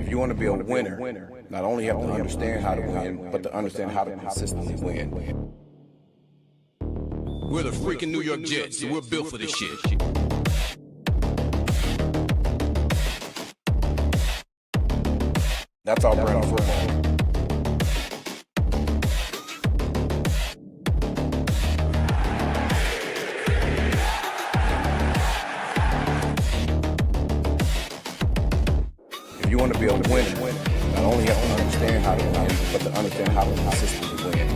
If you want to be a winner, not only have to understand how to win, but to understand how to consistently win. We're the freaking New York Jets, and we're built for this shit. That's our brand of football. If you want to be a winner, not only have to understand how to win, but to understand how to consistently win.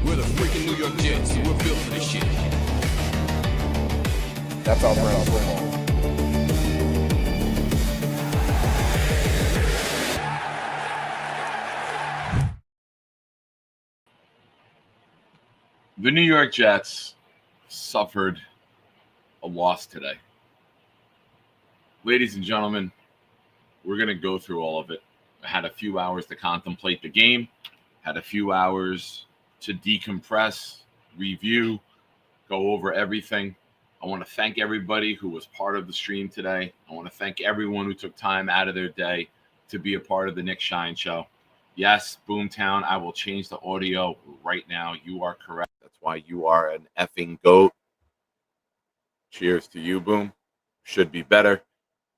We're the freaking New York Jets, and we're built for this shit. That's our brand of football. The New York Jets suffered a loss today. Ladies and gentlemen, we're going to go through all of it. I had a few hours to contemplate the game, had a few hours to decompress, review, go over everything. I want to thank everybody who was part of the stream today. I want to thank everyone who took time out of their day to be a part of the Nick Shine Show. Yes, Boomtown, I will change the audio right now. You are correct. That's why you are an effing GOAT. Cheers to you, Boom. Should be better.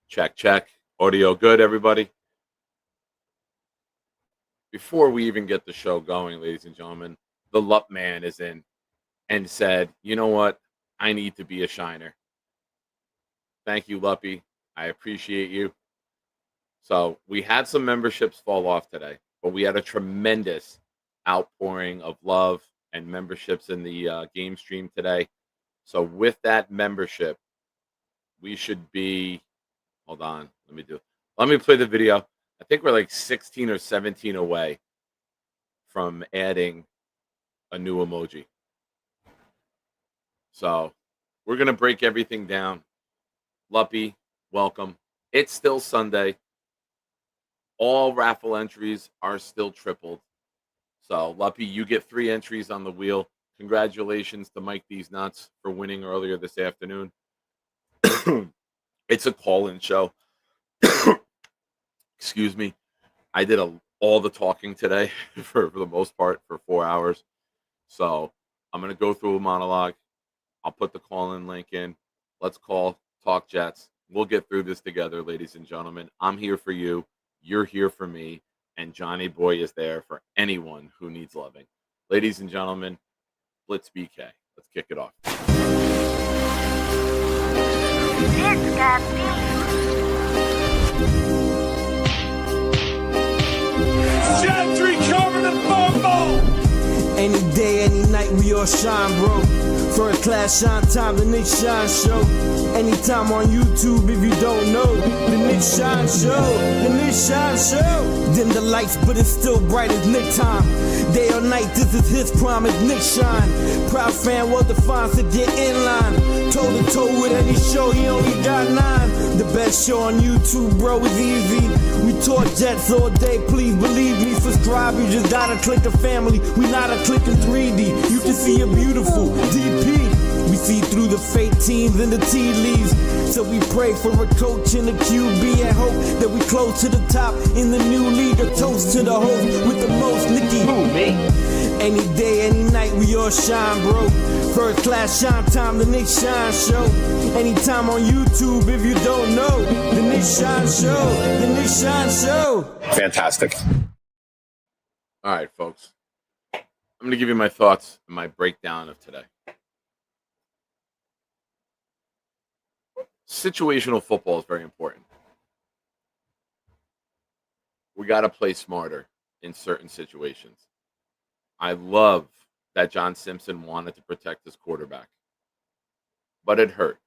Check, check. Audio good, everybody. Before we even get the show going, ladies and gentlemen, the Lup man is in and said, you know what? I need to be a shiner. Thank you, Lumpy. I appreciate you. So we had some memberships fall off today, but we had a tremendous outpouring of love and memberships in the game stream today. So with that membership, we should be, hold on, let me play the video. I think we're like 16 or 17 away from adding a new emoji. So we're going to break everything down. Lumpy, welcome. It's still Sunday. All raffle entries are still tripled. So, Lumpy, you get 3 entries on the wheel. Congratulations to Mike These Nuts for winning earlier this afternoon. It's a call-in show. Excuse me. I did all the talking today for the most part for 4 hours. So, I'm going to go through a monologue. I'll put the call-in link in. Let's call, talk Jets. We'll get through this together, ladies and gentlemen. I'm here for you. You're here for me. And Johnny Boy is there for anyone who needs loving. Ladies and gentlemen, Blitz BK. Let's kick it off. It's got Gentry covered in football! Any day, any night, we all shine, bro. First class shine time, the Nick Shine Show. Anytime on YouTube, if you don't know, the Nick Shine Show, the Nick Shine Show. Dim the lights, but it's still bright as Nick time. Day or night, this is his promise, Nick Shine. Proud fan, well defined, so get in line. Toe to toe with any show, he only got 9. The best show on YouTube, bro, is easy. We talk Jets all day, please believe me. Subscribe, you just gotta click a family. We not a click in 3D. You can see a beautiful DP. We see through the fake teams and the tea leaves. So we pray for a coach and a QB and hope that we close to the top in the new league. A toast to the host with the most, Nicky. Who, me? Any day, any night, we all shine, bro. First class shine time, the Nick Shine Show. Anytime on YouTube, if you don't know, the Nick Shine Show, the Nick Shine Show. Fantastic. All right, folks. I'm going to give you my thoughts and my breakdown of today. Situational football is very important. We got to play smarter in certain situations. I love that John Simpson wanted to protect his quarterback, but it hurt.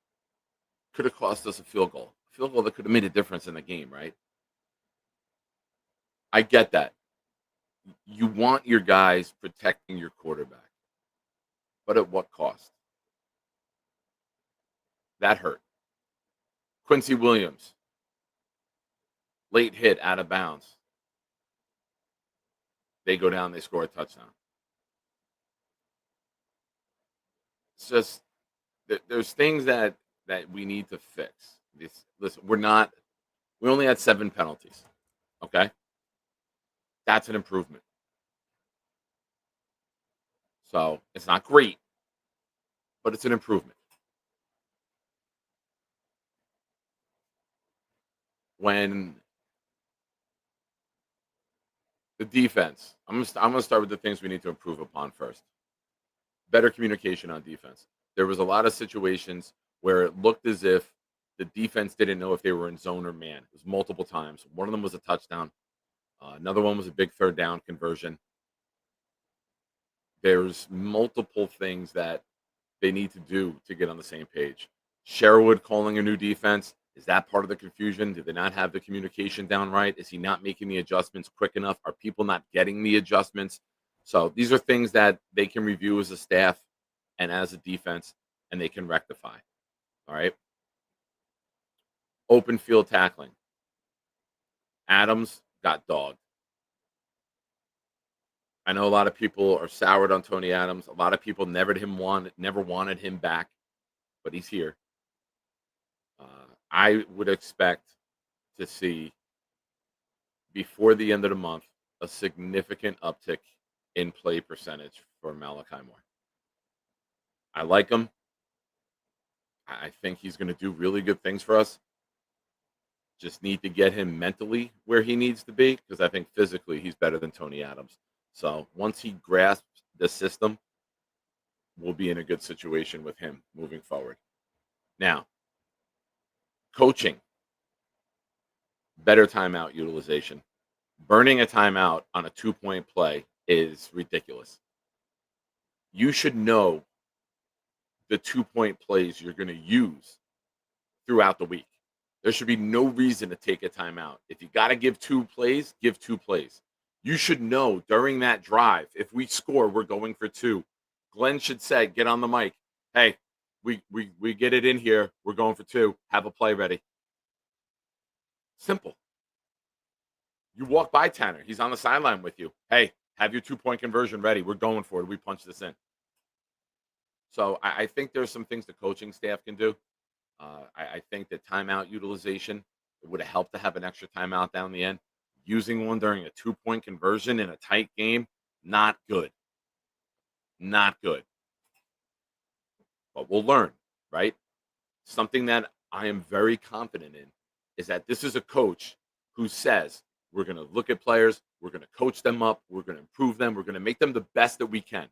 Could have cost us a field goal. A field goal that could have made a difference in the game, right? I get that. You want your guys protecting your quarterback, but at what cost? That hurt. Quincy Williams, late hit out of bounds. They go down, they score a touchdown. It's just there's things that we need to fix. Listen, we only had 7 penalties. Okay, that's an improvement. So it's not great, but it's an improvement. When the defense, I'm gonna start with the things we need to improve upon first. Better communication on defense. There was a lot of situations where it looked as if the defense didn't know if they were in zone or man. It was multiple times. One of them was a touchdown. Another one was a big third down conversion. There's multiple things that they need to do to get on the same page. Sherwood calling a new defense. Is that part of the confusion? Did they not have the communication down right? Is he not making the adjustments quick enough? Are people not getting the adjustments? So these are things that they can review as a staff and as a defense, and they can rectify. All right. Open field tackling. Adams got dogged. I know a lot of people are soured on Tony Adams. A lot of people never wanted him back, but he's here. I would expect to see before the end of the month a significant uptick in play percentage for Malachi Moore. I like him. I think he's going to do really good things for us. Just need to get him mentally where he needs to be, because I think physically he's better than Tony Adams. So once he grasps the system, we'll be in a good situation with him moving forward. Now, coaching, better timeout utilization. Burning a timeout on a 2-point play is ridiculous. You should know the 2-point plays you're going to use throughout the week. There should be no reason to take a timeout. If you got to give 2 plays, give 2 plays. You should know during that drive, if we score, we're going for 2. Glenn should say, get on the mic. Hey, we get it in here. We're going for 2. Have a play ready. Simple. You walk by Tanner. He's on the sideline with you. Hey, have your 2-point conversion ready. We're going for it. We punch this in. So I think there's some things the coaching staff can do. I think that timeout utilization, it would have helped to have an extra timeout down the end. Using one during a 2-point conversion in a tight game, not good. Not good. But we'll learn, right? Something that I am very confident in is that this is a coach who says, we're going to look at players, we're going to coach them up, we're going to improve them, we're going to make them the best that we can.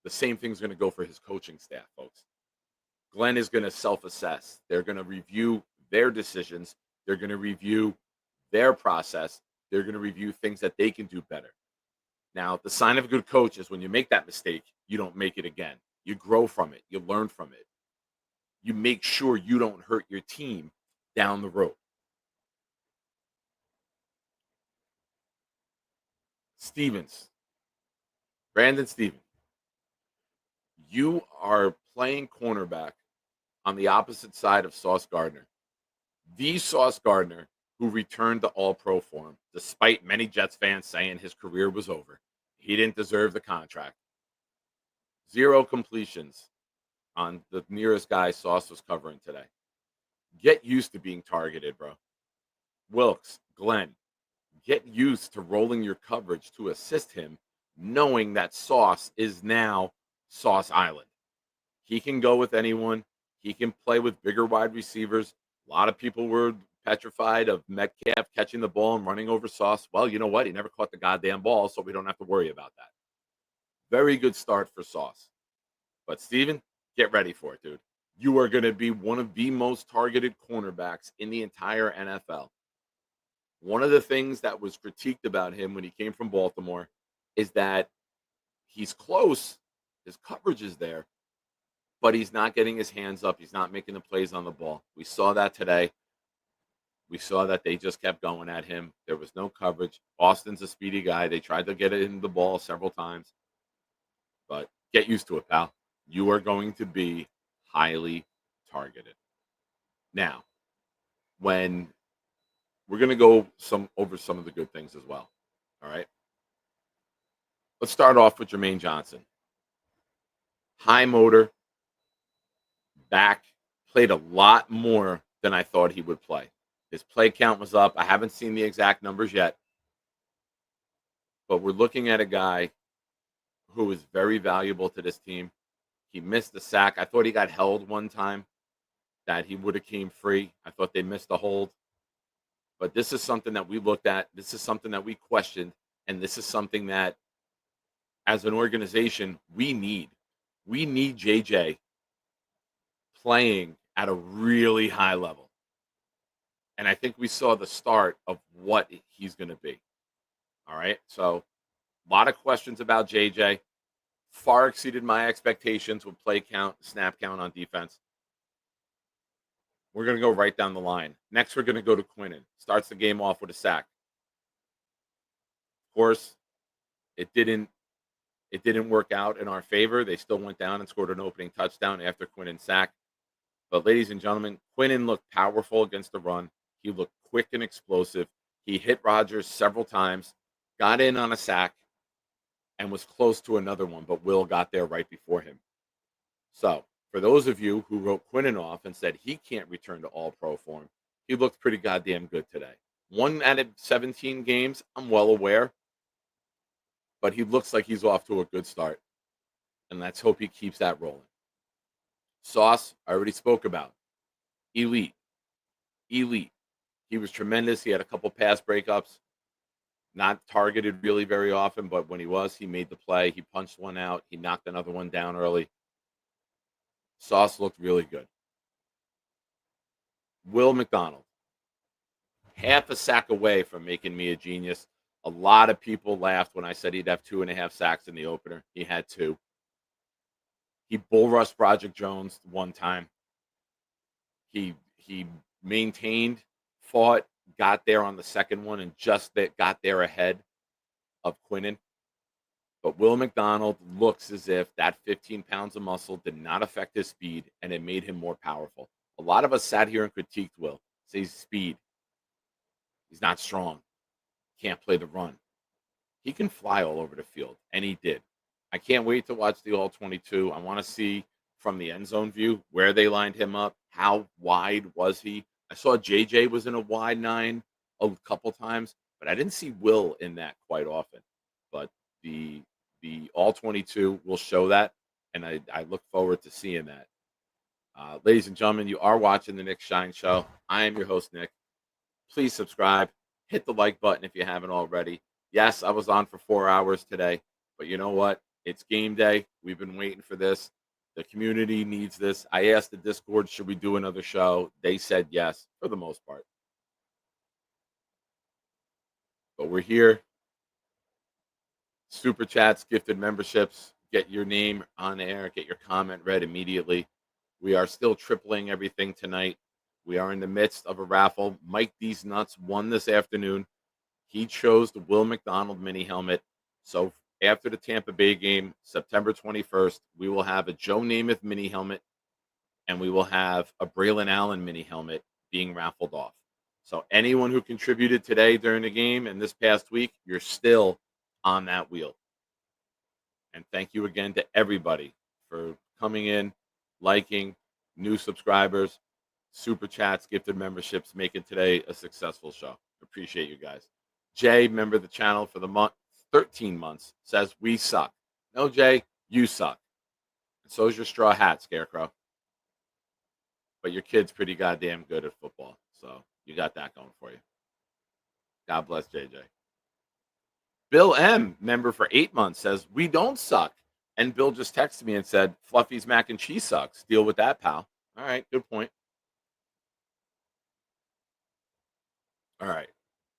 The same thing's going to go for his coaching staff, folks. Glenn is going to self-assess. They're going to review their decisions. They're going to review their process. They're going to review things that they can do better. Now, the sign of a good coach is when you make that mistake, you don't make it again. You grow from it. You learn from it. You make sure you don't hurt your team down the road. Brandon Stevens, you are playing cornerback on the opposite side of Sauce Gardner. The Sauce Gardner who returned to All-Pro form, despite many Jets fans saying his career was over. He didn't deserve the contract. 0 completions on the nearest guy Sauce was covering today. Get used to being targeted, bro. Wilkes, Glenn, get used to rolling your coverage to assist him, knowing that Sauce is now Sauce Island. He can go with anyone. He can play with bigger wide receivers. A lot of people were petrified of Metcalf catching the ball and running over Sauce. Well, you know what? He never caught the goddamn ball, so we don't have to worry about that. Very good start for Sauce. But, Steven, get ready for it, dude. You are going to be one of the most targeted cornerbacks in the entire NFL. One of the things that was critiqued about him when he came from Baltimore is that he's close. His coverage is there, but he's not getting his hands up. He's not making the plays on the ball. We saw that today. We saw that they just kept going at him. There was no coverage. Austin's a speedy guy. They tried to get it in the ball several times. But get used to it, pal. You are going to be highly targeted. Now, when we're going to go over some of the good things as well. All right. Let's start off with Jermaine Johnson. high motor, back, played a lot more than I thought he would play. His play count was up. I haven't seen the exact numbers yet, but we're looking at a guy who is very valuable to this team. He missed the sack. I thought he got held one time that he would have came free. I thought they missed a hold. But this is something that we looked at. This is something that we questioned. And this is something that, as an organization, we need. We need JJ playing at a really high level. And I think we saw the start of what he's going to be. All right. So, a lot of questions about JJ. Far exceeded my expectations with play count, snap count on defense. We're going to go right down the line. Next, we're going to go to Quinnen. Starts the game off with a sack. Of course, it didn't work out in our favor. They still went down and scored an opening touchdown after Quinnen's sack. But ladies and gentlemen, Quinnen looked powerful against the run. He looked quick and explosive. He hit Rodgers several times, got in on a sack, and was close to another one, but Will got there right before him. So, for those of you who wrote Quinnen off and said he can't return to all-pro form, he looked pretty goddamn good today. 1 out of 17 games, I'm well aware, but he looks like he's off to a good start, and let's hope he keeps that rolling. Sauce, I already spoke about. Elite. He was tremendous. He had a couple pass breakups. Not targeted really very often, but when he was, he made the play. He punched one out. He knocked another one down early. Sauce looked really good. Will McDonald, half a sack away from making me a genius. A lot of people laughed when I said he'd have 2.5 sacks in the opener. He had 2. He bull rushed Broderick Jones one time. He maintained, fought, got there on the second one, and just got there ahead of Quinnen. But Will McDonald looks as if that 15 pounds of muscle did not affect his speed, and it made him more powerful. A lot of us sat here and critiqued Will. Says speed. He's not strong. Can't play the run. He can fly all over the field, and he did. I can't wait to watch the All-22. I want to see from the end zone view where they lined him up. How wide was he? I saw JJ was in a wide 9 a couple times, but I didn't see Will in that quite often. But the All-22 will show that, and I look forward to seeing that. Ladies and gentlemen, you are watching the Nick Shine Show. I am your host, Nick. Please subscribe. Hit the like button if you haven't already. Yes, I was on for 4 hours today, but you know what? It's game day. We've been waiting for this. The community needs this. I asked the Discord, should we do another show? They said yes, for the most part. But we're here. Super chats, gifted memberships. Get your name on air. Get your comment read immediately. We are still tripling everything tonight. We are in the midst of a raffle. Mike D's Nuts won this afternoon. He chose the Will McDonald mini helmet. So after the Tampa Bay game, September 21st, we will have a Joe Namath mini helmet, and we will have a Braylon Allen mini helmet being raffled off. So anyone who contributed today during the game and this past week, you're still on that wheel. And thank you again to everybody for coming in, liking, new subscribers, super chats, gifted memberships, making today a successful show. Appreciate you guys. Jay, member of the channel for the month, 13 months, says we suck. No, Jay, you suck. And so is your straw hat, Scarecrow. But your kid's pretty goddamn good at football. So you got that going for you. God bless JJ. Bill M, member for 8 months, says we don't suck. And Bill just texted me and said, Fluffy's mac and cheese sucks. Deal with that, pal. All right, good point. All right.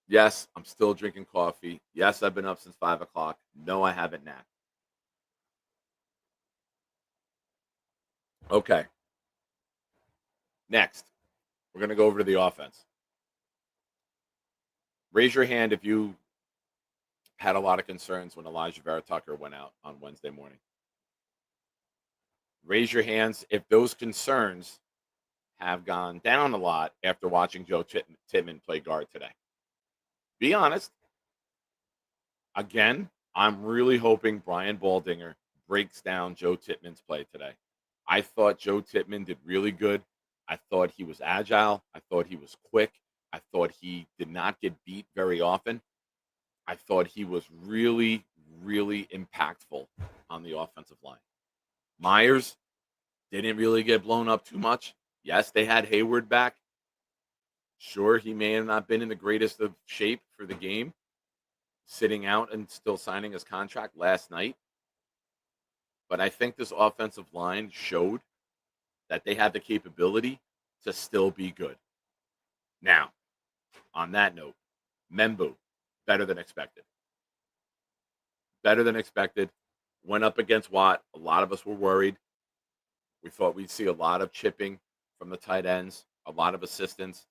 Yes, I'm still drinking coffee. Yes, I've been up since 5 o'clock. No, I haven't napped. Okay. Next, we're going to go over to the offense. Raise your hand if you had a lot of concerns when Elijah Vera Tucker went out on Wednesday morning. Raise your hands if those concerns have gone down a lot after watching Joe Tittman play guard today. Be honest. Again, I'm really hoping Brian Baldinger breaks down Joe Tittman's play today. I thought Joe Tittman did really good. I thought he was agile. I thought he was quick. I thought he did not get beat very often. I thought he was really, really impactful on the offensive line. Myers didn't really get blown up too much. Yes, they had Hayward back. Sure, he may have not been in the greatest of shape for the game, sitting out and still signing his contract last night. But I think this offensive line showed that they had the capability to still be good. Now, on that note, Membu, better than expected. Better than expected. Went up against Watt. A lot of us were worried. We thought we'd see a lot of chipping from the tight ends, a lot of assistance.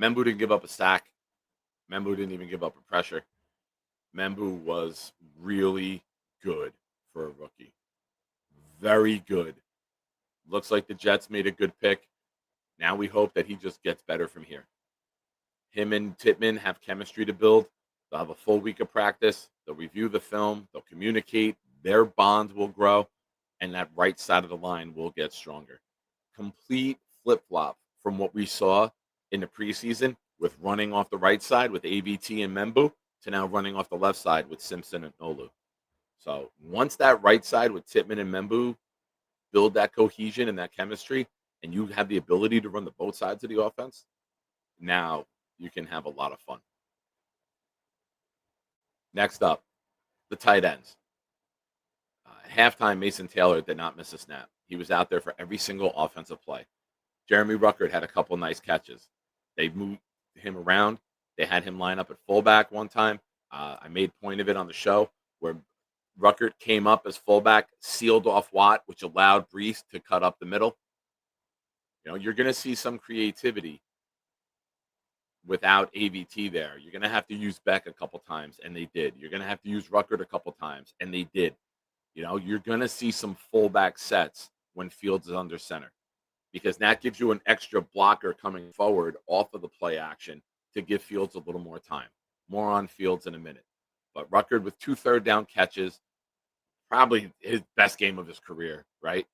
Membu didn't give up a sack. Membu didn't even give up a pressure. Membu was really good for a rookie. Very good. Looks like the Jets made a good pick. Now we hope that he just gets better from here. Him and Tittman have chemistry to build. They'll have a full week of practice. They'll review the film. They'll communicate. Their bonds will grow. And that right side of the line will get stronger. Complete flip-flop from what we saw in the preseason with running off the right side with AVT and Membu to now running off the left side with Simpson and Olu. So once that right side with Tittman and Membu build that cohesion and that chemistry, and you have the ability to run the both sides of the offense, now you can have a lot of fun. Next up, the tight ends. At halftime, Mason Taylor did not miss a snap. He was out there for every single offensive play. Jeremy Ruckert had a couple nice catches. They moved him around. They had him line up at fullback one time. I made point of it on the show where Ruckert came up as fullback, sealed off Watt, which allowed Brees to cut up the middle. You know, you're going to see some creativity without AVT there. You're going to have to use Beck a couple times, and they did. You're going to have to use Ruckert a couple times, and they did. You know, you're going to see some fullback sets when Fields is under center because that gives you an extra blocker coming forward off of the play action to give Fields a little more time. More on Fields in a minute. But Ruckert with 2 third-down catches, probably his best game of his career, right?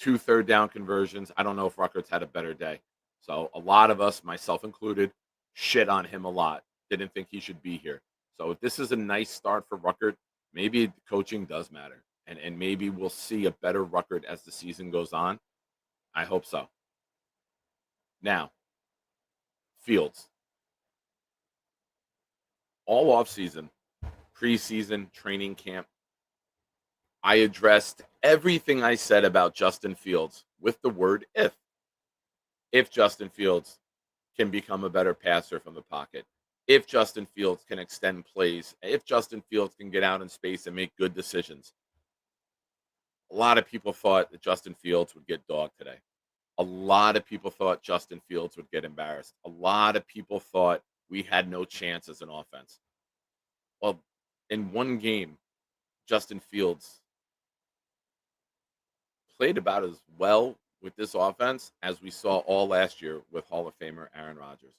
2 third-down conversions. I don't know if Ruckert's had a better day. So a lot of us, myself included, shit on him a lot. Didn't think he should be here. So if this is a nice start for Ruckert, maybe coaching does matter. And maybe we'll see a better Ruckert as the season goes on. I hope so. Now, Fields. All offseason, preseason, training camp, I addressed everything I said about Justin Fields with the word if. If Justin Fields can become a better passer from the pocket, if Justin Fields can extend plays, if Justin Fields can get out in space and make good decisions. A lot of people thought that Justin Fields would get dogged today. A lot of people thought Justin Fields would get embarrassed. A lot of people thought we had no chance as an offense. Well, in one game, Justin Fields played about as well with this offense as we saw all last year with Hall of Famer Aaron Rodgers.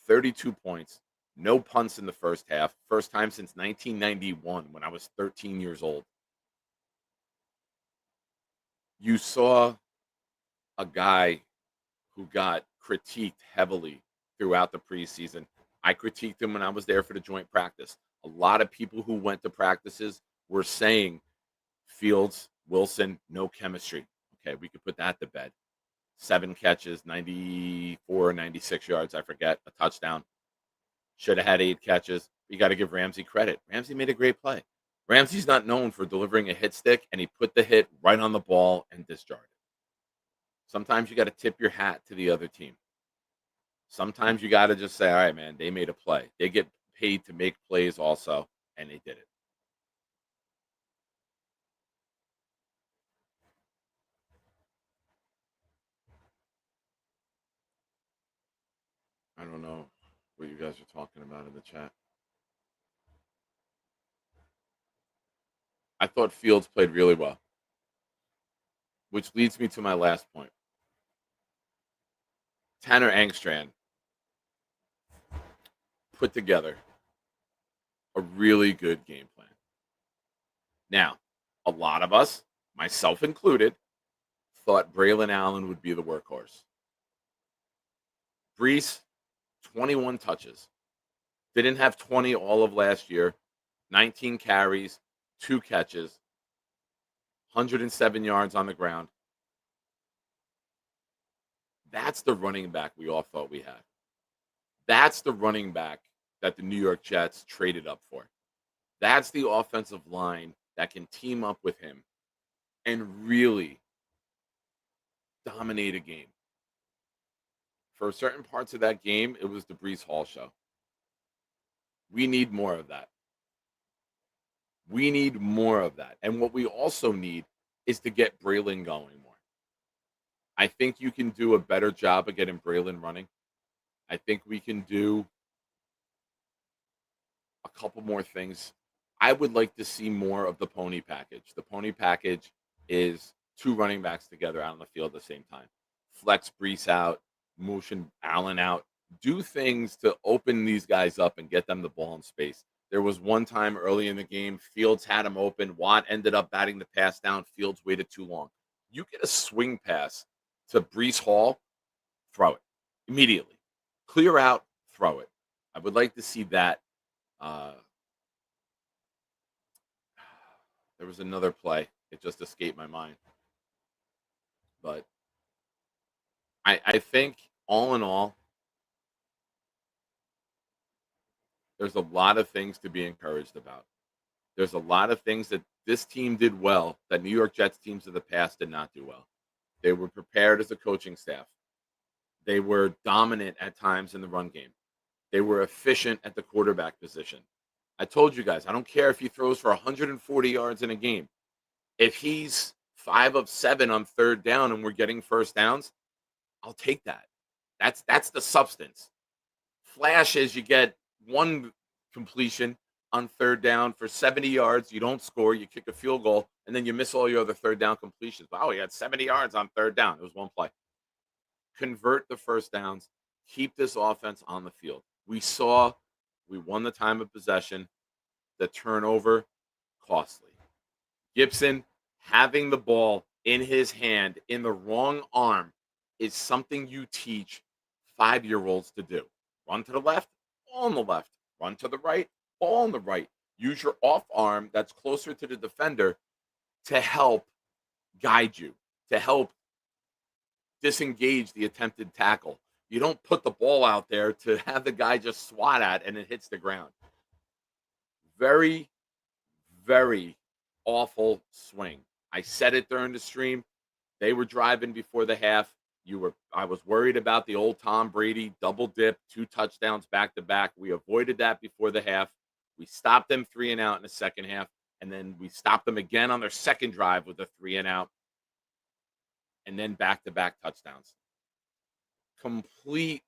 32 points, no punts in the first half. First time since 1991 when I was 13 years old. You saw a guy who got critiqued heavily throughout the preseason. I critiqued him when I was there for the joint practice. A lot of people who went to practices were saying Fields, Wilson, no chemistry. Okay, we could put that to bed. 7 catches, 94 or 96 yards, I forget, a touchdown. Should have had 8 catches. You got to give Ramsey credit. Ramsey made a great play. Ramsey's not known for delivering a hit stick, and he put the hit right on the ball and disjarred it. Sometimes you got to tip your hat to the other team. Sometimes you got to just say, all right, man, they made a play. They get paid to make plays also, and they did it. I don't know what you guys are talking about in the chat. I thought Fields played really well, which leads me to my last point. Tanner Angstrand put together a really good game plan. Now, a lot of us, myself included, thought Braylon Allen would be the workhorse. Brees, 21 touches. Didn't have 20 all of last year. 19 carries, 2 catches, 107 yards on the ground. That's the running back we all thought we had. That's the running back that the New York Jets traded up for. That's the offensive line that can team up with him and really dominate a game. For certain parts of that game, it was the Brees Hall show. We need more of that. We need more of that. And what we also need is to get Braylon going more. I think you can do a better job of getting Braylon running. I think we can do a couple more things. I would like to see more of the pony package. The pony package is 2 running backs together out on the field at the same time. Flex Brees out, motion Allen out. Do things to open these guys up and get them the ball in space. There was one time early in the game, Fields had him open. Watt ended up batting the pass down. Fields waited too long. You get a swing pass to Brees Hall, throw it immediately. Clear out, throw it. I would like to see that. There was another play. It just escaped my mind. But I think all in all, there's a lot of things to be encouraged about. There's a lot of things that this team did well that New York Jets teams of the past did not do well. They were prepared as a coaching staff. They were dominant at times in the run game. They were efficient at the quarterback position. I told you guys, I don't care if he throws for 140 yards in a game. If he's 5 of 7 on 3rd down and we're getting first downs, I'll take that. That's the substance. Flash is you get one completion on 3rd down for 70 yards. You don't score. You kick a field goal, and then you miss all your other 3rd down completions. Wow, he had 70 yards on 3rd down. It was one play. Convert the first downs. Keep this offense on the field. We won the time of possession. The turnover, costly. Gibson having the ball in his hand in the wrong arm is something you teach 5-year-olds to do. Run to the left, ball on the left. Run to the right, ball on the right. Use your off arm that's closer to the defender to help guide you, to help disengage the attempted tackle. You don't put the ball out there to have the guy just swat at and it hits the ground. Very, very awful swing. I said it during the stream. They were driving before the half. I was worried about the old Tom Brady double dip, 2 touchdowns back to back. We avoided that before the half. We stopped them 3 and out in the second half, and then we stopped them again on their second drive with a 3 and out, and then back to back touchdowns. Complete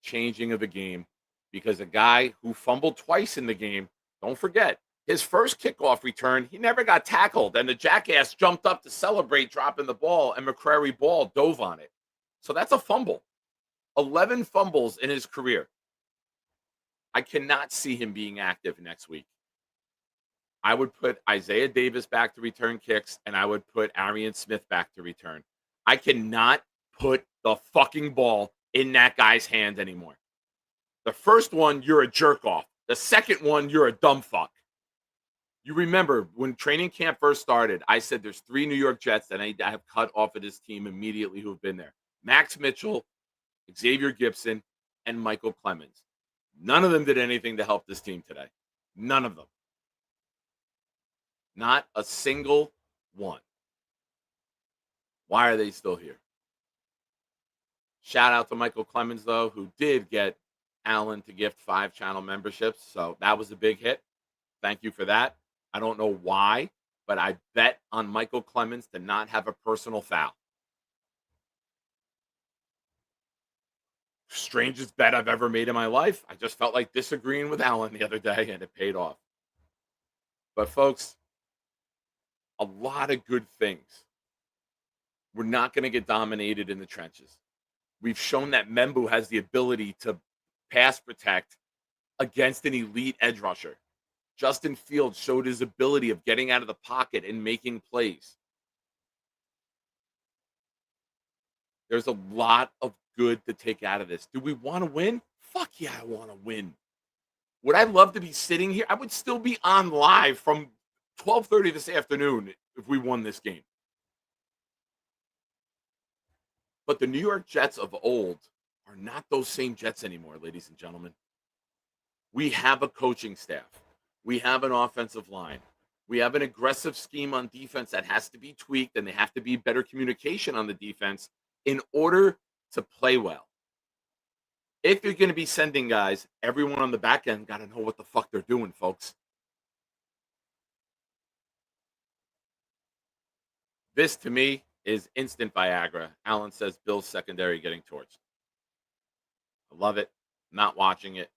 changing of the game because a guy who fumbled twice in the game, don't forget, his first kickoff return, he never got tackled, and the jackass jumped up to celebrate dropping the ball, and McCrary Ball dove on it. So that's a fumble. 11 fumbles in his career. I cannot see him being active next week. I would put Isaiah Davis back to return kicks, and I would put Arian Smith back to return. I cannot put the fucking ball in that guy's hand anymore. The first one, you're a jerk off. The second one, you're a dumb fuck. You remember when training camp first started, I said there's 3 New York Jets that I have cut off of this team immediately who have been there. Max Mitchell, Xavier Gibson, and Michael Clemens. None of them did anything to help this team today. None of them. Not a single one. Why are they still here? Shout out to Michael Clemens, though, who did get Allen to gift 5 channel memberships. So that was a big hit. Thank you for that. I don't know why, but I bet on Michael Clemens to not have a personal foul. Strangest bet I've ever made in my life. I just felt like disagreeing with Allen the other day, and it paid off. But, folks, a lot of good things. We're not going to get dominated in the trenches. We've shown that Membu has the ability to pass protect against an elite edge rusher. Justin Fields showed his ability of getting out of the pocket and making plays. There's a lot of good to take out of this. Do we want to win? Fuck yeah, I want to win. Would I love to be sitting here? I would still be on live from 12:30 this afternoon if we won this game. But the New York Jets of old are not those same Jets anymore, ladies and gentlemen. We have a coaching staff. We have an offensive line. We have an aggressive scheme on defense that has to be tweaked, and they have to be better communication on the defense in order to play well. If you're going to be sending guys, everyone on the back end got to know what the fuck they're doing, folks. This, to me, is instant Viagra. Alan says Bill's secondary getting torched. I love it. Not watching it.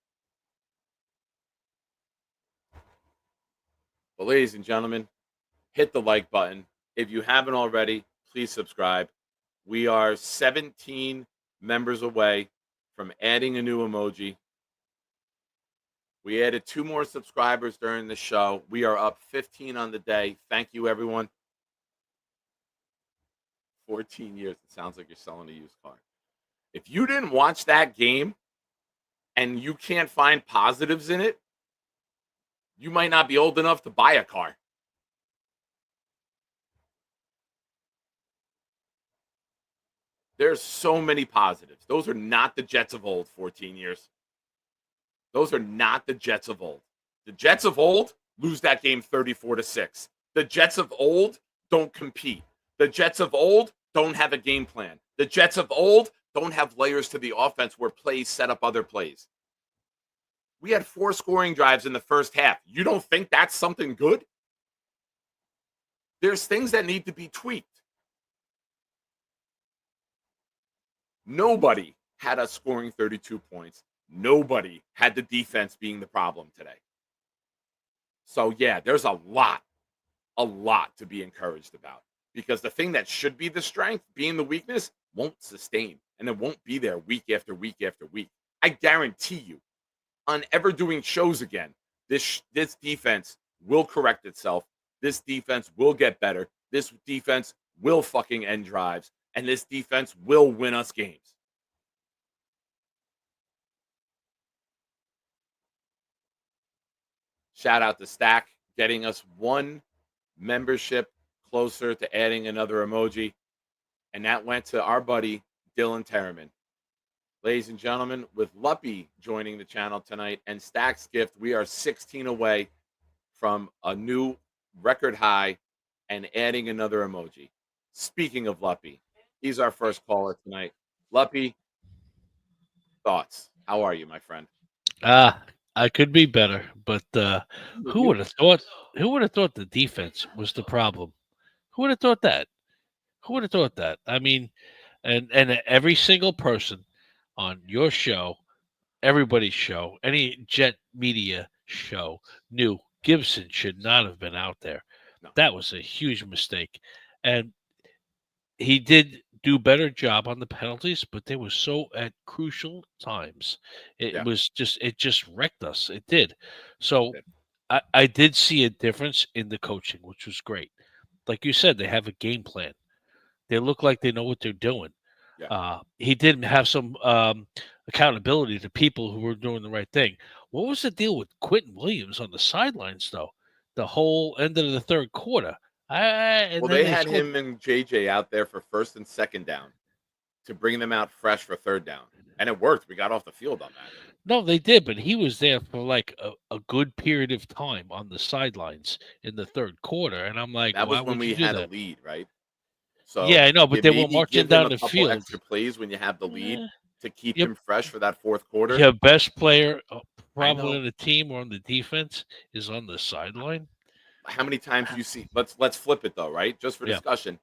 But ladies and gentlemen, hit the like button. If you haven't already, please subscribe. We are 17 members away from adding a new emoji. We added 2 more subscribers during the show. We are up 15 on the day. Thank you, everyone. 14 years. It sounds like you're selling a used car. If you didn't watch that game and you can't find positives in it, you might not be old enough to buy a car. There's so many positives. Those are not the Jets of old, 14 years. Those are not the Jets of old. The Jets of old lose that game 34-6. The Jets of old don't compete. The Jets of old don't have a game plan. The Jets of old don't have layers to the offense where plays set up other plays. We had 4 scoring drives in the first half. You don't think that's something good? There's things that need to be tweaked. Nobody had us scoring 32 points. Nobody had the defense being the problem today. So, yeah, there's a lot to be encouraged about. Because the thing that should be the strength, being the weakness, won't sustain. And it won't be there week after week after week. I guarantee you, on ever doing shows again, this defense will correct itself. This defense will get better. This defense will fucking end drives. And this defense will win us games. Shout out to Stack, getting us 1 membership closer to adding another emoji. And that went to our buddy, Dylan Terriman. Ladies and gentlemen, with Lumpy joining the channel tonight and Stack's gift, we are 16 away from a new record high and adding another emoji. Speaking of Lumpy, he's our first caller tonight. Lumpy, thoughts? How are you, my friend? I could be better, but who would have thought? Who would have thought the defense was the problem? Who would have thought that? Who would have thought that? I mean, and every single person on your show, everybody's show, any Jet Media show knew Gibson should not have been out there. No. That was a huge mistake, and he did do better job on the penalties, but they were so at crucial times. It just wrecked us. It did. So I did see a difference in the coaching, which was great. Like you said, they have a game plan. They look like they know what they're doing. Yeah. He did have some accountability to people who were doing the right thing. What was the deal with Quentin Williams on the sidelines, though? The whole end of the third quarter. They had him and JJ out there for first and second down to bring them out fresh for third down. And it worked. We got off the field on that. No, they did, but he was there for like a good period of time on the sidelines in the third quarter. And I'm like, that was when we had a lead, right? So yeah, I know, but they were marching down the field. Extra plays when you have the lead to keep him fresh for that fourth quarter. Your best player, probably on the team or on the defense, is on the sideline. How many times do you see? Let's flip it though, right? Just for discussion.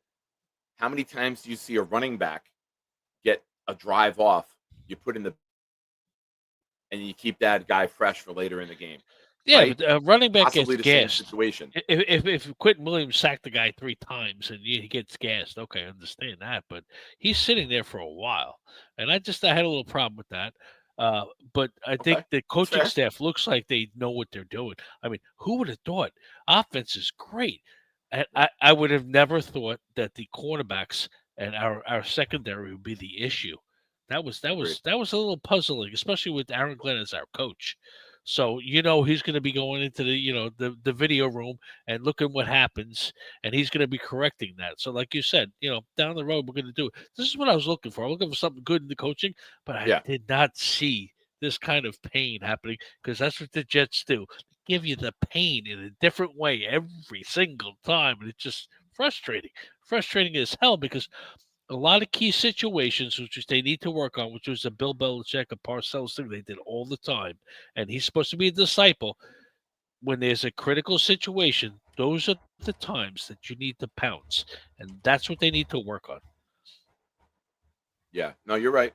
How many times do you see a running back get a drive off? You put in and you keep that guy fresh for later in the game. Yeah, right? but running back Possibly gets the same gassed. situation. If Quentin Williams sacked the guy 3 times and he gets gassed, okay, I understand that. But he's sitting there for a while, and I had a little problem with that. But I think Okay. the coaching fair. staff looks like they know what they're doing. I mean, who would have thought? Offense is great. And I would have never thought that the cornerbacks and our secondary would be the issue. Agreed. That was a little puzzling, especially with Aaron Glenn as our coach. So he's going to be going into the video room and looking what happens, and he's going to be correcting that. So, like you said, down the road we're going to do it. This is what I was looking for. I'm looking for something good in the coaching, but I Yeah. did not see this kind of pain happening because that's what the Jets do. They give you the pain in a different way every single time, and it's just frustrating as hell because a lot of key situations, which they need to work on, which was a Bill Belichick, a Parcells thing they did all the time. And he's supposed to be a disciple. When there's a critical situation, those are the times that you need to pounce. And that's what they need to work on. Yeah. No, you're right.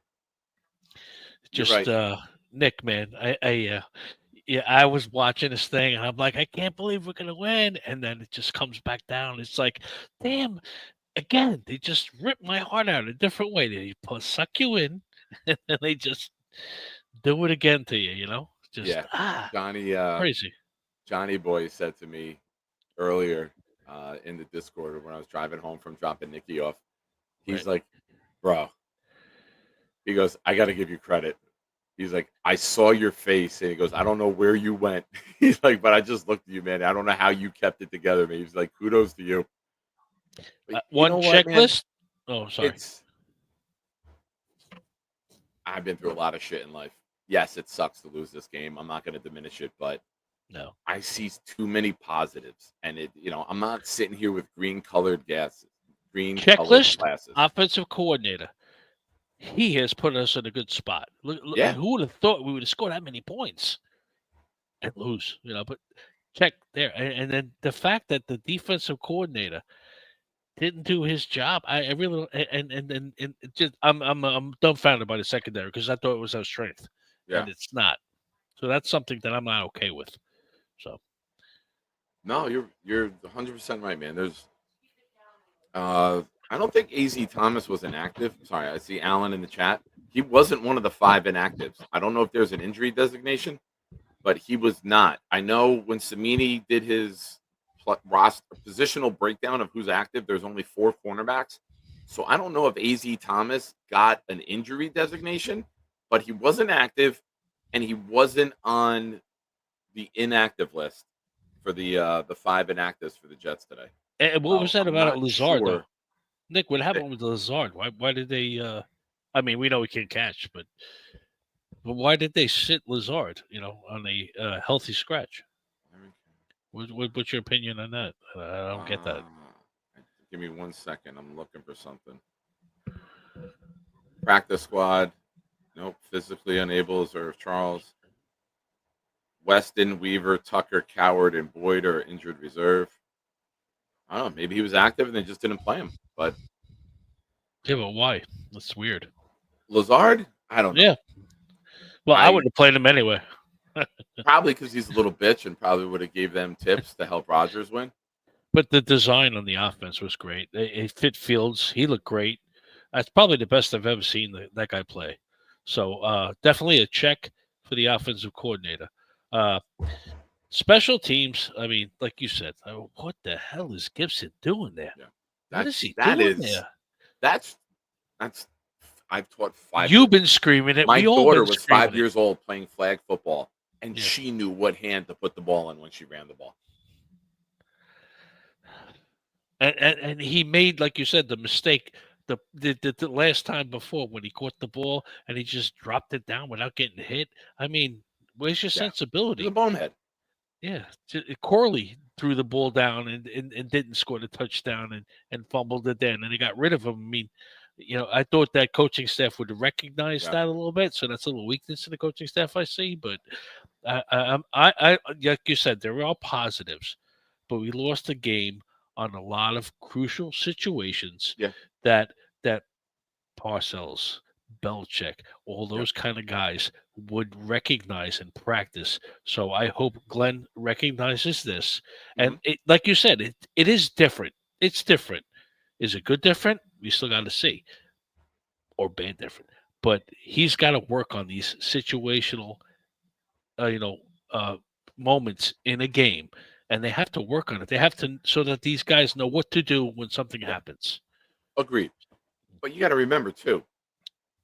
You're Just right. Nick, man, I was watching this thing and I'm like, I can't believe we're gonna win. And then it just comes back down. It's like, damn, again, they just rip my heart out a different way. They suck you in, and then they just do it again to you. Just Yeah. Johnny crazy. Johnny Boy said to me earlier in the Discord when I was driving home from dropping Nikki off. He's Right. like, bro, he goes, I got to give you credit. He's like, I saw your face, and he goes, I don't know where you went. He's like, but I just looked at you, man. I don't know how you kept it together, man. He's like, kudos to you. But you One know what, man? checklist. Oh, sorry. I've been through a lot of shit in life. Yes, it sucks to lose this game. I'm not going to diminish it, but No. I see too many positives, and I'm not sitting here with green colored glasses. Checklist. Offensive coordinator. He has put us in a good spot. Look, Yeah. who would have thought we would have scored that many points and lose? But check there, and then the fact that the defensive coordinator didn't do his job. I really and it just I'm dumbfounded by the secondary because I thought it was our strength, Yeah. and it's not. So that's something that I'm not okay with. So No, you're 100% right, man. There's I don't think AZ Thomas was inactive. Sorry, I see Allen in the chat. He wasn't one of the 5 inactives. I don't know if there's an injury designation, but he was not. I know when Samini did his roster positional breakdown of who's active, there's only 4 cornerbacks. So I don't know if AZ Thomas got an injury designation, but he wasn't active, and he wasn't on the inactive list for the 5 inactives for the Jets today. and what was that I'm about not Lazard sure. though? Nick, what happened with Lazard? Why did they? I mean, we know he can catch, but why did they sit Lazard? On a healthy scratch. What's your opinion on that? I don't get that. Give me 1 second. I'm looking for something. Practice squad. Nope. Physically unable is Irv Charles. Weston, Weaver, Tucker, Coward, and Boyd are injured reserve. I don't know. Maybe he was active and they just didn't play him. But Yeah, but why? That's weird. Lazard? I don't know. Yeah. Well, I wouldn't have played him anyway. Probably because he's a little bitch and probably would have gave them tips to help Rodgers win. But the design on the offense was great. It fit Fields. He looked great. That's probably the best I've ever seen that guy play. So definitely a check for the offensive coordinator. Special teams, I mean, like you said, what the hell is Gibson doing there? Yeah. What is he doing there? That's I've taught 5 You've been screaming it. My We all daughter been was screaming 5 years old playing flag football, and Yeah. she knew what hand to put the ball in when she ran the ball. And he made, like you said, the mistake the last time before when he caught the ball and he just dropped it down without getting hit. I mean, where's your He's sensibility? a bonehead. Yeah, Corley threw the ball down and didn't score the touchdown and fumbled it then, and they got rid of him. I mean, I thought that coaching staff would recognize that a little bit, so that's a little weakness in the coaching staff I see. But I like you said, there were all positives, but we lost the game on a lot of crucial situations. Yeah. that Parcells, Belichick, all those kind of guys would recognize and practice. So I hope Glenn recognizes this. And it, like you said, it is different. It's different. Is it good different? We still got to see. Or bad different. but he's got to work on these situational, uh, you know, uh, moments in a game, and they have to work on it. They have to so that these guys know what to do when something happens. Agreed. But you got to remember too,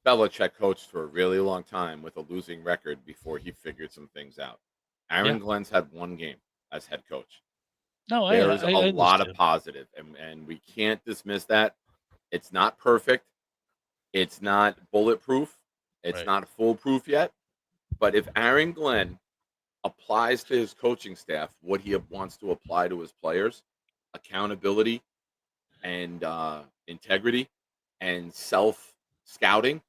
Belichick coached for a really long time with a losing record before he figured some things out. Aaron Yeah. Glenn's had one game as head coach. No, There is I a lot of understand. positive, and we can't dismiss that. It's not perfect. It's not bulletproof. It's Right. not foolproof yet. But if Aaron Glenn applies to his coaching staff what he wants to apply to his players, accountability and integrity and self scouting,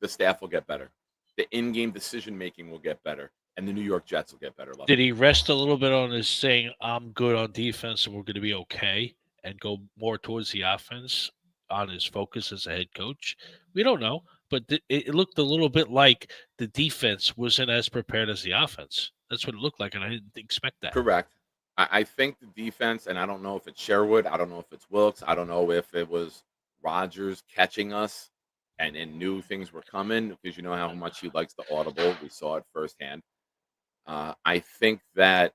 the staff will get better. The in-game decision making will get better, and the New York Jets will get better. Lucky. Did he rest a little bit on his saying, "I'm good on defense and we're going to be okay," and go more towards the offense on his focus as a head coach? We don't know, but it looked a little bit like the defense wasn't as prepared as the offense. That's what it looked like, and I didn't expect that. Correct. I think the defense, and I don't know if it's Sherwood, I don't know if it's Wilkes, I don't know if it was Rodgers catching us and knew things were coming because you know how much he likes the audible. We saw it firsthand. I think that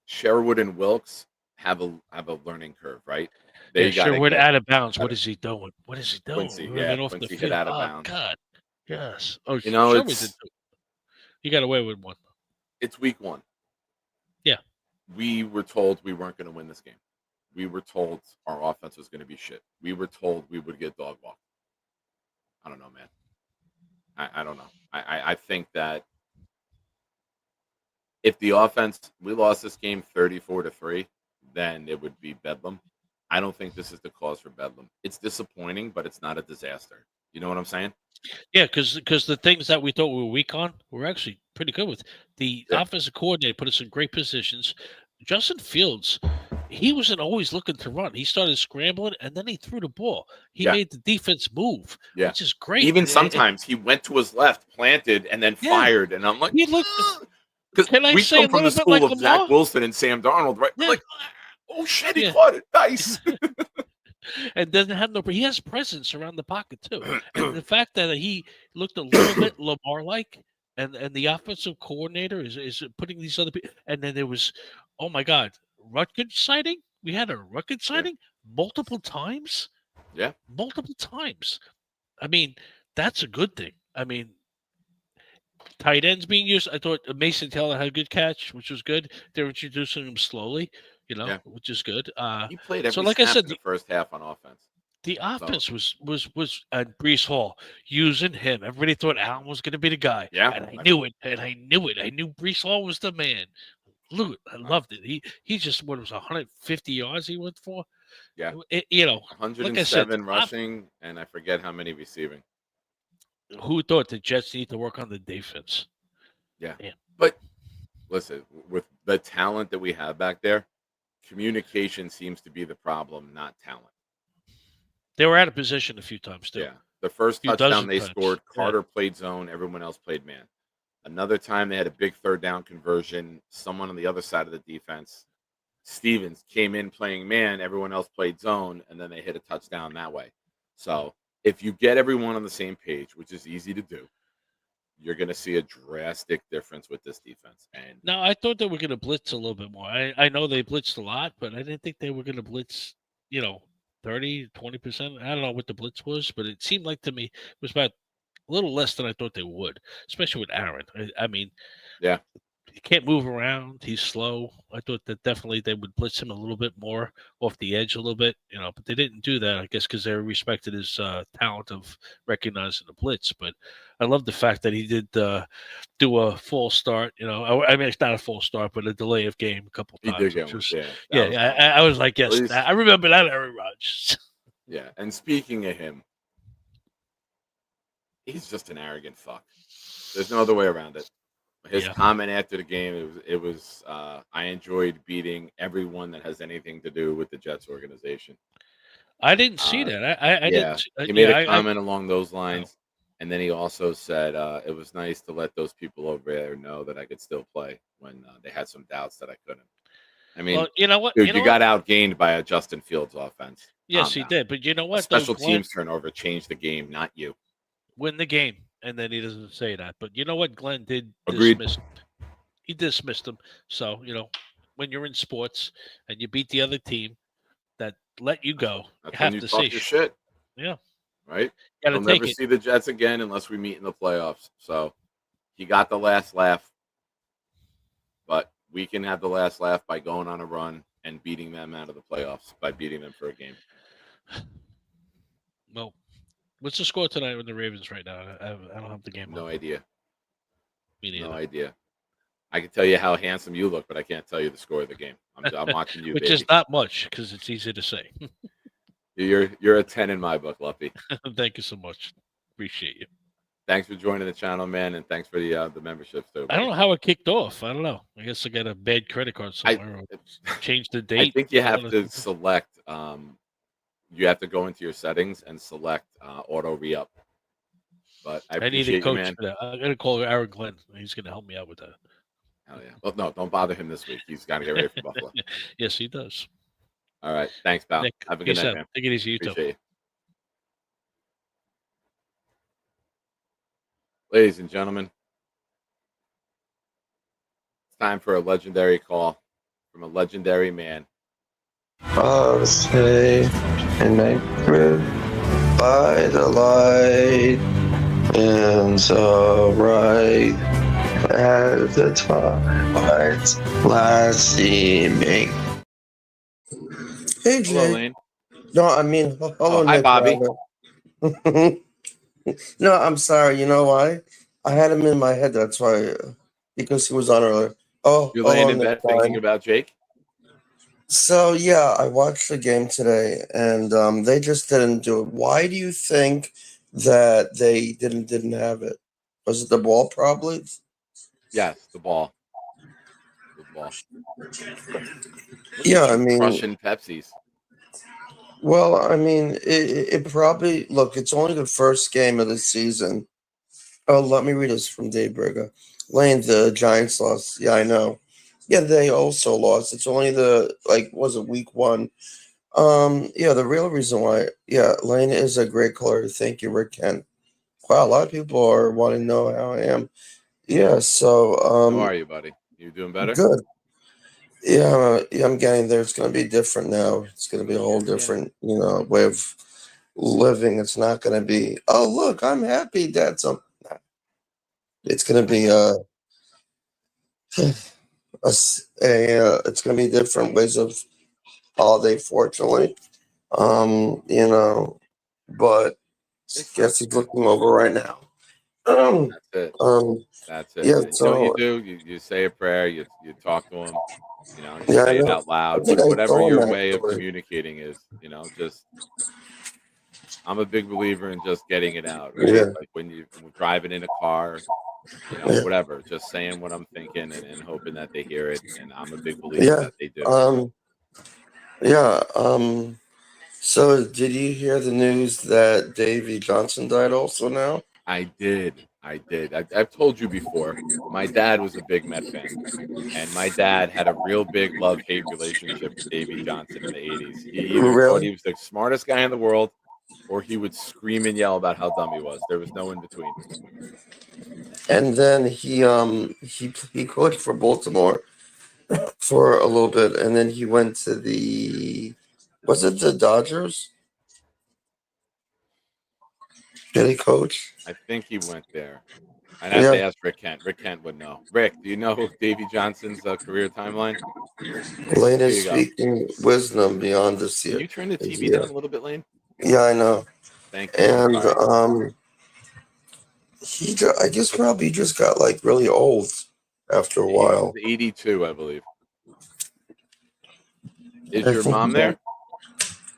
Sherwood and Wilkes have a learning curve, right? They Yeah, got to Sherwood get out of bounds. What better. is he doing? What is he doing? Quincy, We're yeah, running off the Quincy hit field. out of Oh bounds. God, yes. Oh, You know, Sherwood did. He got away with one. it's week one. Yeah. We were told we weren't going to win this game. We were told our offense was going to be shit. We were told we would get dog walked. I don't know, man. I don't know. I think that if the offense, we lost this game 34-3, then it would be bedlam. I don't think this is the cause for bedlam. It's disappointing, but it's not a disaster. You know what I'm saying? Yeah, because the things that we thought we were weak on, we're actually pretty good with. The Yeah. offensive coordinator put us in great positions. Justin Fields, he wasn't always looking to run. He started scrambling, and then he threw the ball. He Yeah. made the defense move, Yeah. which is great. Even And sometimes he went to his left, planted, and then Yeah. fired. And I'm like, he looked. because Can I we say come a from the little bit like school of Zach Lamar? Wilson and Sam Darnold, right? Yeah. Like, oh shit, he Yeah. caught it. Nice. And doesn't have no. He has presence around the pocket too, and the fact that he looked a little bit Lamar-like, and the offensive coordinator is putting these other people. And then there was, oh my God, Rutgers sighting. We had a Rutgers sighting multiple times. Yeah. Multiple times. I mean, that's a good thing. I mean, tight ends being used. I thought Mason Taylor had a good catch, which was good. They're introducing him slowly, Yeah. which is good. He played every so like I snap said, in the first half on offense. the offense was Brees Hall using him. Everybody thought Allen was going to be the guy. Yeah. And I knew it. And I knew it. I knew Brees Hall was the man. Look, I loved it. He just, what was 150 yards he went for? Yeah. You know, 107 rushing, and I forget how many receiving. Who thought the Jets need to work on the defense? Yeah. Yeah. But listen, with the talent that we have back there, communication seems to be the problem, not talent. They were out of position a few times too. Yeah. The first Few touchdown dozen they times. scored, Yeah. Carter played zone, everyone else played man. Another time they had a big third down conversion, someone on the other side of the defense, Stevens, came in playing man, everyone else played zone, and then they hit a touchdown that way. So if you get everyone on the same page, which is easy to do, you're going to see a drastic difference with this defense. And Now, I thought they were going to blitz a little bit more. I know they blitzed a lot, but I didn't think they were going to blitz, 30, 20%. I don't know what the blitz was, but it seemed like to me it was about a little less than I thought they would, especially with Aaron. I mean, yeah, he can't move around. He's slow. I thought that definitely they would blitz him a little bit more off the edge a little bit, but they didn't do that, I guess, because they respected his talent of recognizing the blitz. But I love the fact that he did do a full start. I mean, it's not a full start, but a delay of game a couple he times. did get which one. was- Yeah, I was like, yes, least- I remember that, Aaron Rodgers. yeah. And speaking of him, he's just an arrogant fuck. There's no other way around it. His Yeah. comment after the game, it was I enjoyed beating everyone that has anything to do with the Jets organization. I didn't see that. I Yeah, didn't. he made yeah, a comment along those lines, and then he also said it was nice to let those people over there know that I could still play when they had some doubts that I couldn't. I mean, well, you know what? dude, You know you got outgained by a Justin Fields offense. Yes, Calm he down. did. But you know A what, though? special Glenn teams turnover changed the game, not you. win the game, and then he doesn't say that. But you know what? Glenn did Agreed. dismiss. He dismissed him. So when you're in sports and you beat the other team that let you go, you That's when have you to talk say, your shit, yeah, right? got to You'll take never it. see the Jets again unless we meet in the playoffs. So he got the last laugh, but we can have the last laugh by going on a run and beating them out of the playoffs by beating them for a game. Well, what's the score tonight with the Ravens right now? I don't have the game No on. idea. Me neither. No idea. I can tell you how handsome you look, but I can't tell you the score of the game. I'm watching you, Which baby. is not much because it's easy to say. You're a 10 in my book, Lumpy. Thank you so much. Appreciate you. Thanks for joining the channel, man, and thanks for the memberships too. I don't know how it kicked off. I don't know. I guess I got a bad credit card somewhere or change the I date. think you have One of to the- select. You have to go into your settings and select auto re-up. But I I need a appreciate you, coach man. for that. I'm going to call Aaron Glenn. He's going to help me out with that. Hell yeah. Well, no, don't bother him this week. He's got to get ready for Buffalo. Yes, he does. All right. Thanks, pal. Nick, Have a good peace night, out. man. Take it easy. You too. Appreciate you. Ladies and gentlemen, it's time for a legendary call from a legendary man. I'll stay and anchored by the light, and so bright as the twilight's last evening. Hello, Hey, Jay. Lane. No, I mean, hello, Oh, hi, Nick. Bobby. rather. No, I'm sorry. You know why? I had him in my head. That's why, because he was on earlier. Oh, You're laying hello, in Nick. bed thinking about Jake? So, yeah, I watched the game today, and they just didn't do it. Why do you think that they didn't have it? Was it the ball, probably? Yes, the ball. The ball. Look Yeah, at I you mean, crushing Pepsis. well, I mean, it probably, look, it's only the first game of the season. Oh, let me read this from Dave Berger. Lane, the Giants lost. Yeah, I know. Yeah, they also lost. It's only was it week one? Yeah, the real reason why, yeah, Lane is a great caller. Thank you, Rick Kent. Wow, a lot of people are wanting to know how I am. Yeah, so, How are you, buddy? You doing better? good. Yeah, yeah, I'm getting there. It's going to be different now. It's going to be a whole different, way of living. It's not going to be, oh, look, I'm happy, Dad. So it's going to be it's going to be different ways of holiday, fortunately. But guess he's looking over right now. That's it. That's it. Yeah, You know what you do? You say a prayer. You talk to him. You Yeah, I say it know. out loud. I think I Whatever told him your way of actually. communicating is. Just. I'm a big believer in just getting it out, right? Yeah. Like when you're driving in a car, Yeah. whatever. Just saying what I'm thinking and hoping that they hear it. And I'm a big believer Yeah. that they do. Yeah. So did you hear the news that Davy Johnson died also now? I did. I've told you before. My dad was a big Met fan, and my dad had a real big love-hate relationship with Davy Johnson in the '80s. He either thought he Really? was the smartest guy in the world, or he would scream and yell about how dumb he was. There was no in between. And then he coached for Baltimore for a little bit, and then he went to was it the Dodgers? Did he coach? I think he went there. I'd have to Yeah. ask Rick Kent. Rick Kent would know. Rick, do you know Davy Johnson's career timeline? Lane Here is you go. speaking wisdom beyond this Can year. you turn the TV Yeah. down a little bit, Lane? Yeah, I know. Thank you. And Sorry. I guess probably just got like really old after a He while. was 82, I believe. Is I your think mom there?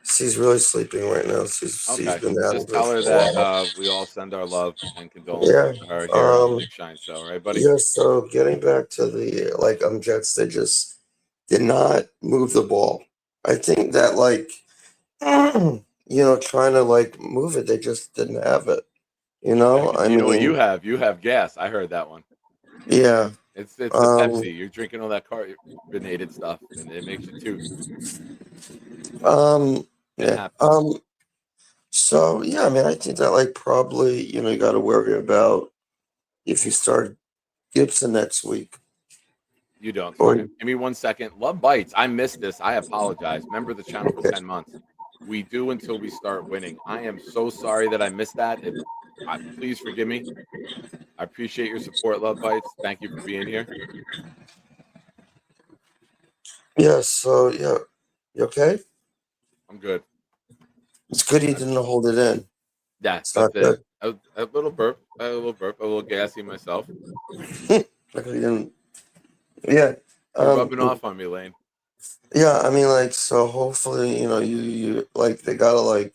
she's really sleeping right now. She's Okay. been out Just of tell her it for a that while. we all send our love and condolences Yeah. to her here on the Big Shine Show. All right, buddy? Yeah, so getting back to the Jets, they just did not move the ball. I think that trying to move it, they just didn't have it. I You know what you mean, have? You have gas. I heard that one. yeah. It's the Pepsi. You're drinking all that carbonated stuff, and it makes you toot. It Yeah. happens. So yeah, I mean, I think that like probably you got to worry about if you start Gibson next week You don't. or Sorry. Give me 1 second. Love bites. I missed this. I apologize. Member of the channel for okay. 10 months. We do until we start winning. I am so sorry that I missed that. Please forgive me. I appreciate your support, Love Bites. Thank you for being here. Yeah. So yeah, you okay? I'm good. It's good he didn't hold it in. Yeah, It's not that's it. good. A little burp. A little burp. A little gassy myself. Like he didn't. Yeah. You're rubbing off on me, Lane. Yeah. I mean, like, so hopefully, you like they gotta like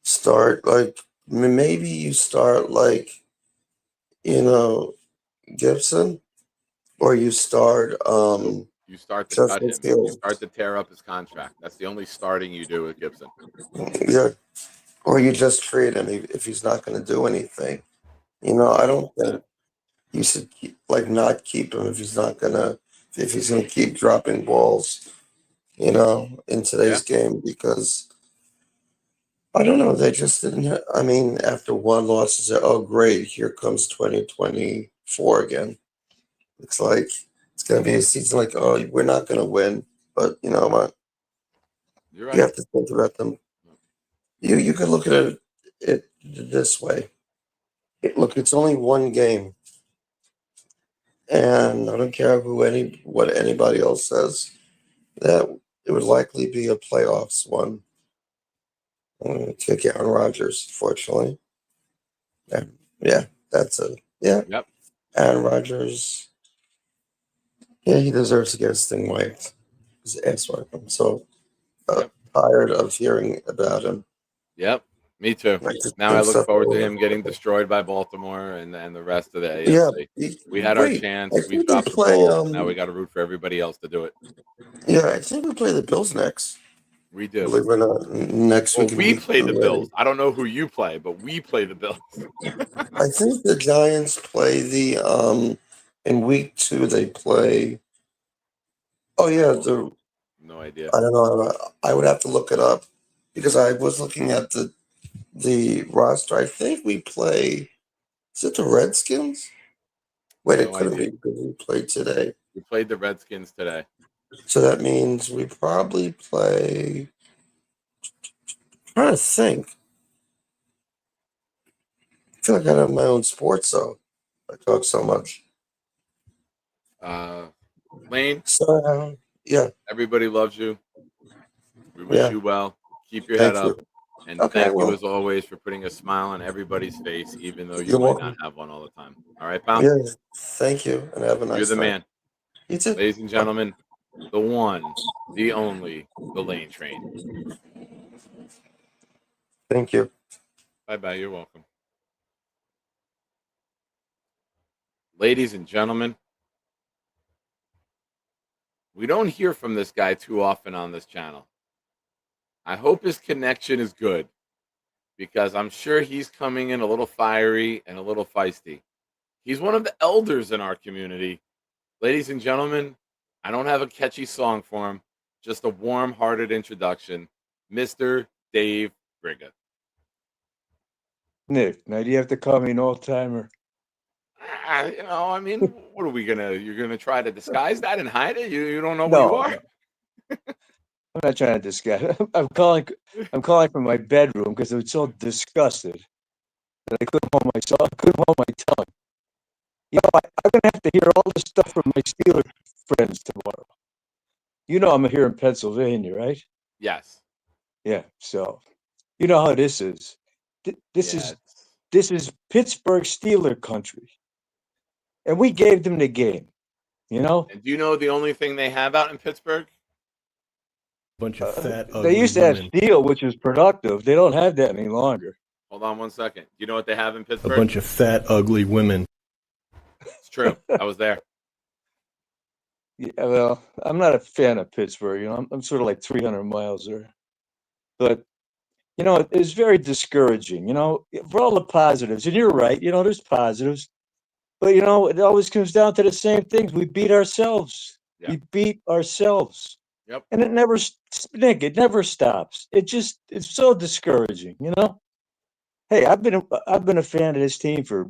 start like maybe you start like you know Gibson or you start Nope. You start to cut Justin him. You Fields. start to tear up his contract. That's the only starting you do with Gibson. Yeah. Or you just trade him if he's not going to do anything. I don't think you should like not keep him if he's gonna keep dropping balls, in today's game because I don't know, they just didn't. I mean, after one loss, they said, "Oh, great, here comes 2024 again." It's like it's gonna be a season like, "Oh, we're not gonna win," but you know what? You're You right. have to think about them. You could look at it this way. Look, it's only one game. And I don't care what anybody else says, that it would likely be a playoffs one. Kick Aaron Rodgers, fortunately. And yeah, that's it. Yeah, Yep. Aaron Rodgers. Yeah, he deserves to get his thing wiped. His ass wiped. I'm so tired of hearing about him. Yep. Me too. Like, just Now I doing look stuff forward all to over. him getting destroyed by Baltimore and the rest of the Yeah, AFC. We had our wait. chance. I We think they dropped the play. ball. Now we got to root for everybody else to do it. Yeah, I think we play the Bills next. We do. Believe it or not, next Well, week. we week play the already. Bills. I don't know who you play, but we play the Bills. I think the Giants play in week 2 they play. Oh yeah, No idea. I don't know. I would have to look it up because I was looking at the roster. I think we play. Is it the Redskins? Wait, it No couldn't idea. be because we played today. We played the Redskins today. So that means we probably play. I'm trying to think. I feel like I have my own sports though. I talk so much. Lane, So yeah, everybody loves you. We wish you well. Keep your head thank up. you. And Okay, thank you well. as always for putting a smile on everybody's face, even though you You're might welcome. not have one all the time. All right, pal? Yeah, thank you, and have a You're nice the night. man. You too. Ladies and gentlemen, the one, the only, the Lane Train. Thank you. Bye-bye. You're welcome. Ladies and gentlemen, we don't hear from this guy too often on this channel. I hope his connection is good because I'm sure he's coming in a little fiery and a little feisty. He's one of the elders in our community. Ladies and gentlemen, I don't have a catchy song for him, just a warm-hearted introduction. Mr. Dave Briga. Nick, now do you have to call me an old-timer? I mean, what are we you're gonna try to disguise that and hide it? You don't know who you are? I'm not trying to disguise. I'm calling from my bedroom because I was so disgusted that I couldn't hold my tongue. I'm gonna have to hear all this stuff from my Steeler friends tomorrow. I'm here in Pennsylvania, right? Yes. Yeah. So, you know how this is. This is Pittsburgh Steeler country, and we gave them the game. And do you know the only thing they have out in Pittsburgh? Bunch of fat, ugly They used to have steel, which was productive. They don't have that any longer. Hold on 1 second. Do you know what they have in Pittsburgh? A bunch of fat, ugly women. It's true. I was there. Yeah, well, I'm not a fan of Pittsburgh. I'm sort of like 300 miles there. But, it's very discouraging, for all the positives. And you're right, there's positives. But, it always comes down to the same things. We beat ourselves. Yeah. We beat ourselves. Yep. And Nick, it never stops. It's so discouraging, you know. Hey, I've been a fan of this team for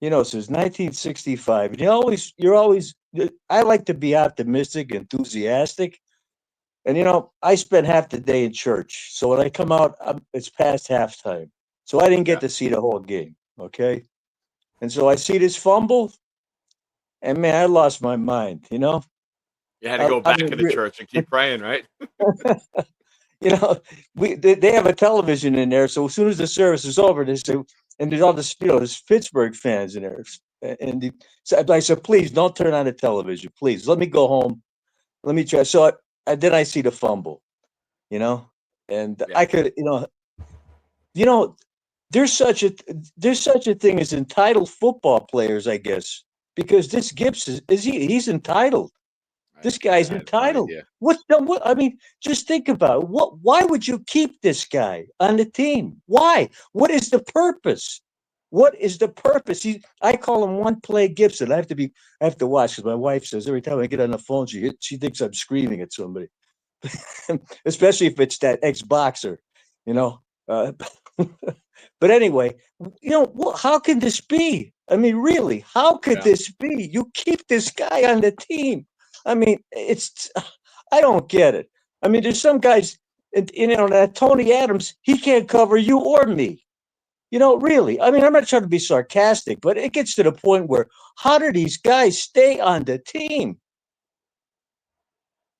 since 1965, and you're always. I like to be optimistic, enthusiastic, and I spent half the day in church. So when I come out, it's past halftime, so I didn't get Yeah. to see the whole game. Okay, and so I see this fumble, and man, I lost my mind. You had to go I back mean, in the church and keep praying, right? you know, they have a television in there. So as soon as the service is over, they say, and there's all this, there's Pittsburgh fans in there, so I said, please don't turn on the television, please. Let me go home. Let me try. So then I see the fumble, and Yeah. I could, you know, there's such a thing as entitled football players, I guess, because this Gibbs he's entitled. This guy's I have no entitled. idea. I mean, just think about it. Why would you keep this guy on the team? Why? What is the purpose? What is the purpose? I call him one play Gibson. I have to watch because my wife says every time I get on the phone, she thinks I'm screaming at somebody, especially if it's that ex-boxer, you know. Uh, but anyway, how can this be? I mean, really, how could Yeah. this be? You keep this guy on the team. I mean, I don't get it. I mean, there's some guys, that Tony Adams, he can't cover you or me. Really. I mean, I'm not trying to be sarcastic, but it gets to the point where how do these guys stay on the team?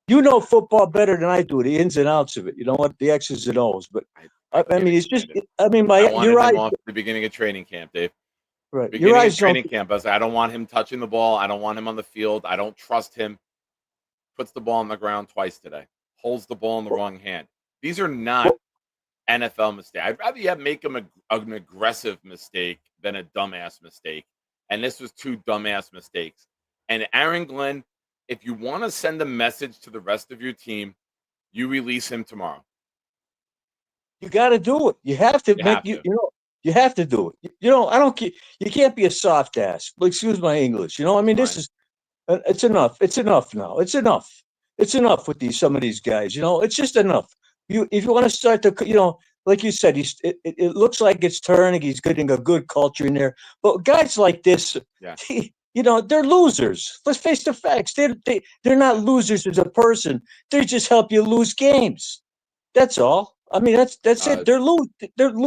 You know football better than I do, the ins and outs of it. You know what, the X's and O's. But I I can't mean, it's just. explain it. I mean, I your wanted him eyes, off at the beginning of training camp, Dave. right? Your Beginning of eyes don't. training camp, I was like, I don't want him touching the ball. I don't want him on the field. I don't trust him. Puts the ball on the ground twice today. Holds the ball in the wrong hand. These are not NFL mistakes. I'd rather you make him an aggressive mistake than a dumbass mistake. And this was two dumbass mistakes. And Aaron Glenn, if you want to send a message to the rest of your team, you release him tomorrow. You got to do it. You have to You make have to. You have to do it. I don't. You can't be a soft ass. Excuse my English. I mean, this Fine. is. It's enough. It's enough now. It's enough. It's enough with some of these guys. It's just enough. If you want to start to, like you said, it looks like it's turning. He's getting a good culture in there. But guys like this, Yeah. they're losers. Let's face the facts. They're not losers as a person. They just help you lose games. That's all. I mean, that's it. They're losing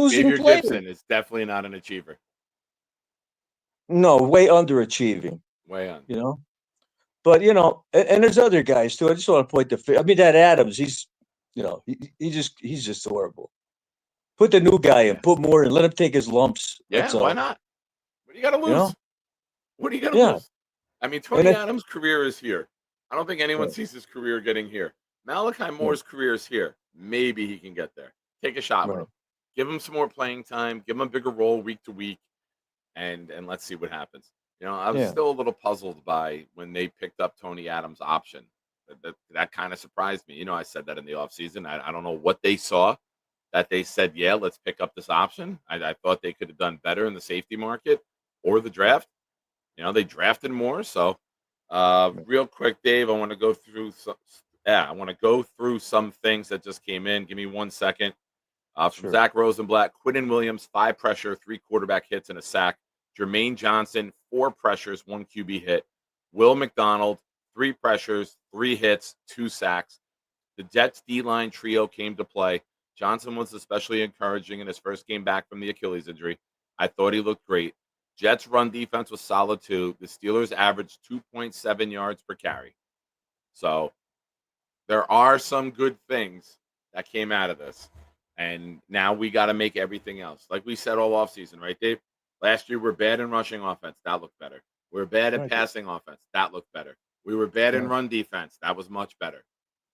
Xavier players. Gibson is definitely not an achiever. No, way underachieving. Way on. But and there's other guys too. I just want to point I mean, that Adams, he's he's just horrible. Put the new guy in, put more in, let him take his lumps. Yeah, That's all. why not? What do you got to lose? What do you got to Yeah. lose? I mean, Tony Adams' career is here. I don't think anyone Right. sees his career getting here. Malachi Moore's career is here. Maybe he can get there. Take a shot with Right. him. Give him some more playing time. Give him a bigger role week to week, and let's see what happens. I was Yeah. still a little puzzled by when they picked up Tony Adams' option. That kind of surprised me. I said that in the offseason. I don't know what they saw that they said, yeah, let's pick up this option. I thought they could have done better in the safety market or the draft. They drafted more. So real quick, Dave, I want to go through some things that just came in. Give me 1 second. From Sure. Zach Rosenblatt, Quinton Williams, 5 pressure, 3 quarterback hits and a sack. Jermaine Johnson, 4 pressures, 1 QB hit. Will McDonald, 3 pressures, 3 hits, 2 sacks. The Jets D-line trio came to play. Johnson was especially encouraging in his first game back from the Achilles injury. I thought he looked great. Jets run defense was solid too. The Steelers averaged 2.7 yards per carry. So there are some good things that came out of this. And now we got to make everything else. Like we said all offseason, right, Dave? Last year we're bad in rushing offense. That looked better. We were bad in Right. passing offense. That looked better. We were bad in Right. run defense. That was much better.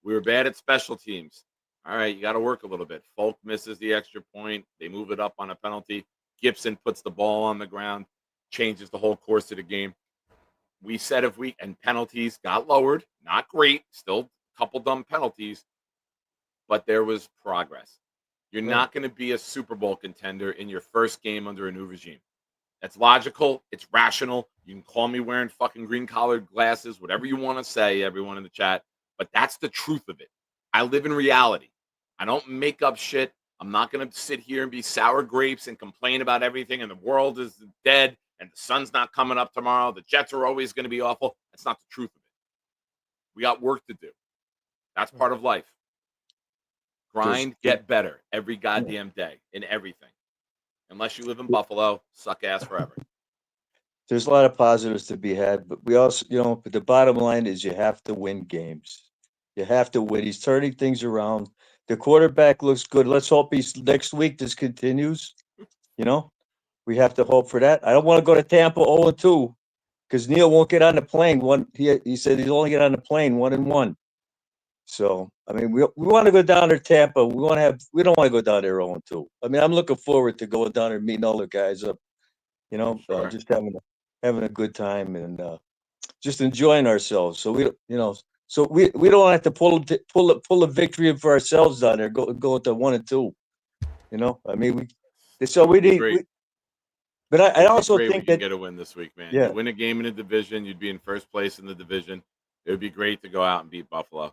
We were bad at special teams. All right, you got to work a little bit. Folk misses the extra point. They move it up on a penalty. Gibson puts the ball on the ground, changes the whole course of the game. We said and penalties got lowered. Not great. Still a couple dumb penalties, but there was progress. You're not going to be a Super Bowl contender in your first game under a new regime. That's logical. It's rational. You can call me wearing fucking green-collared glasses, whatever you want to say, everyone in the chat. but that's the truth of it. I live in reality. I don't make up shit. I'm not going to sit here and be sour grapes and complain about everything and the world is dead and the sun's not coming up tomorrow. The Jets are always going to be awful. That's not the truth of it. We got work to do. That's part of life. Grind, get better every goddamn day in everything. Unless you live in Buffalo, suck ass forever. There's a lot of positives to be had, but we also, but the bottom line is you have to win games. You have to win. He's turning things around. The quarterback looks good. Let's hope next week this continues. We have to hope for that. I don't want to go to Tampa 0-2 because Neil won't get on the plane. He said he'll only get on the plane 1-1. So I mean, we want to go down to Tampa. We don't want to go down there 0-2. I mean, I'm looking forward to going down there and meeting all the guys up. Sure. Just having a good time and just enjoying ourselves. So so we don't have to pull a victory in for ourselves down there. Go to 1-2. I mean we need. But I also think that get a win this week, man. Yeah. You win a game in the division, you'd be in first place in the division. It would be great to go out and beat Buffalo.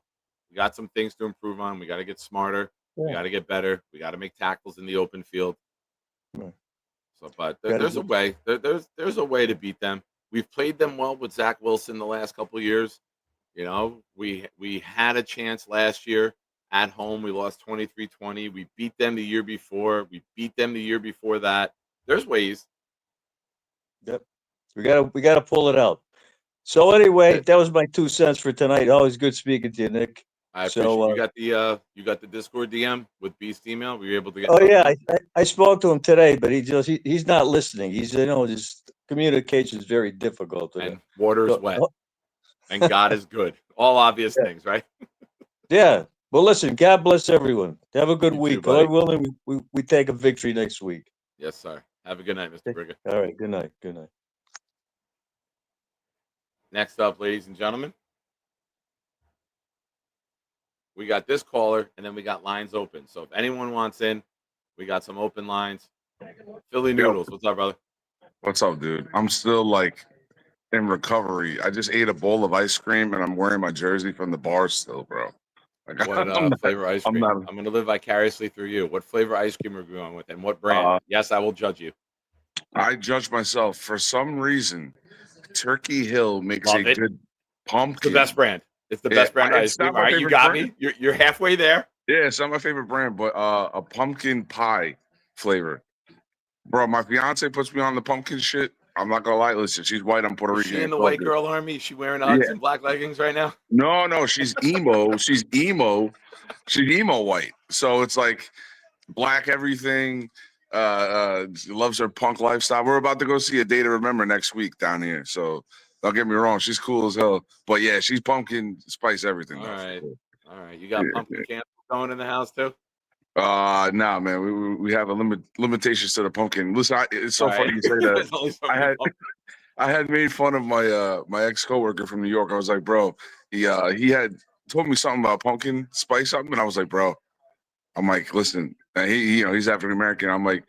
We got some things to improve on. We got to get smarter. Yeah. We got to get better. We got to make tackles in the open field. Yeah. So, but there's a way. There's a way to beat them. We've played them well with Zach Wilson the last couple of years. We had a chance last year at home. We lost 23-20. We beat them the year before. We beat them the year before that. There's ways. Yep. We gotta pull it out. So anyway, that was my 2 cents for tonight. Always good speaking to you, Nick. I appreciate you got the Discord DM with Beast email. Were you able to get? Oh yeah, I spoke to him today, but he's not listening. He's his communication is very difficult. And water is wet, and God is good. All obvious things, right? Yeah. Well, listen. God bless everyone. Have a good week. buddy. God willing, we take a victory next week. Yes, sir. Have a good night, Mr. Brigger. All right. Good night. Good night. Next up, ladies and gentlemen, we got this caller, and then we got lines open. So if anyone wants in, we got some open lines. Philly Noodles, what's up, brother? What's up, dude? I'm still in recovery. I just ate a bowl of ice cream and I'm wearing my jersey from the bar still, bro. What flavor ice cream? I'm going to live vicariously through you. What flavor ice cream are we going with, and what brand? Yes, I will judge you. I judge myself. For some reason, Turkey Hill makes Love it. good pumpkin. The best brand. It's the best brand ice it's cream. not All my right, you favorite got brand. me. You're halfway there. Yeah, it's not my favorite brand, but a pumpkin pie flavor. Bro, my fiance puts me on the pumpkin shit. I'm not gonna lie. Listen, she's white. I'm Puerto Is Rican. she in the white girl army? Is she wearing Uggs and black leggings right now? No, she's emo. She's emo. She's emo white. So it's like black everything. Loves her punk lifestyle. We're about to go see A Day to Remember next week down here. So don't get me wrong, she's cool as hell. But yeah, she's pumpkin spice everything. All right. You got pumpkin candles going in the house too? Nah, man. We have a limitations to the pumpkin. Listen, it's so funny you say that. I had made fun of my ex coworker from New York. I was like, bro, he had told me something about pumpkin spice something, and I was like, bro, I'm like, listen, and he's African American. I'm like,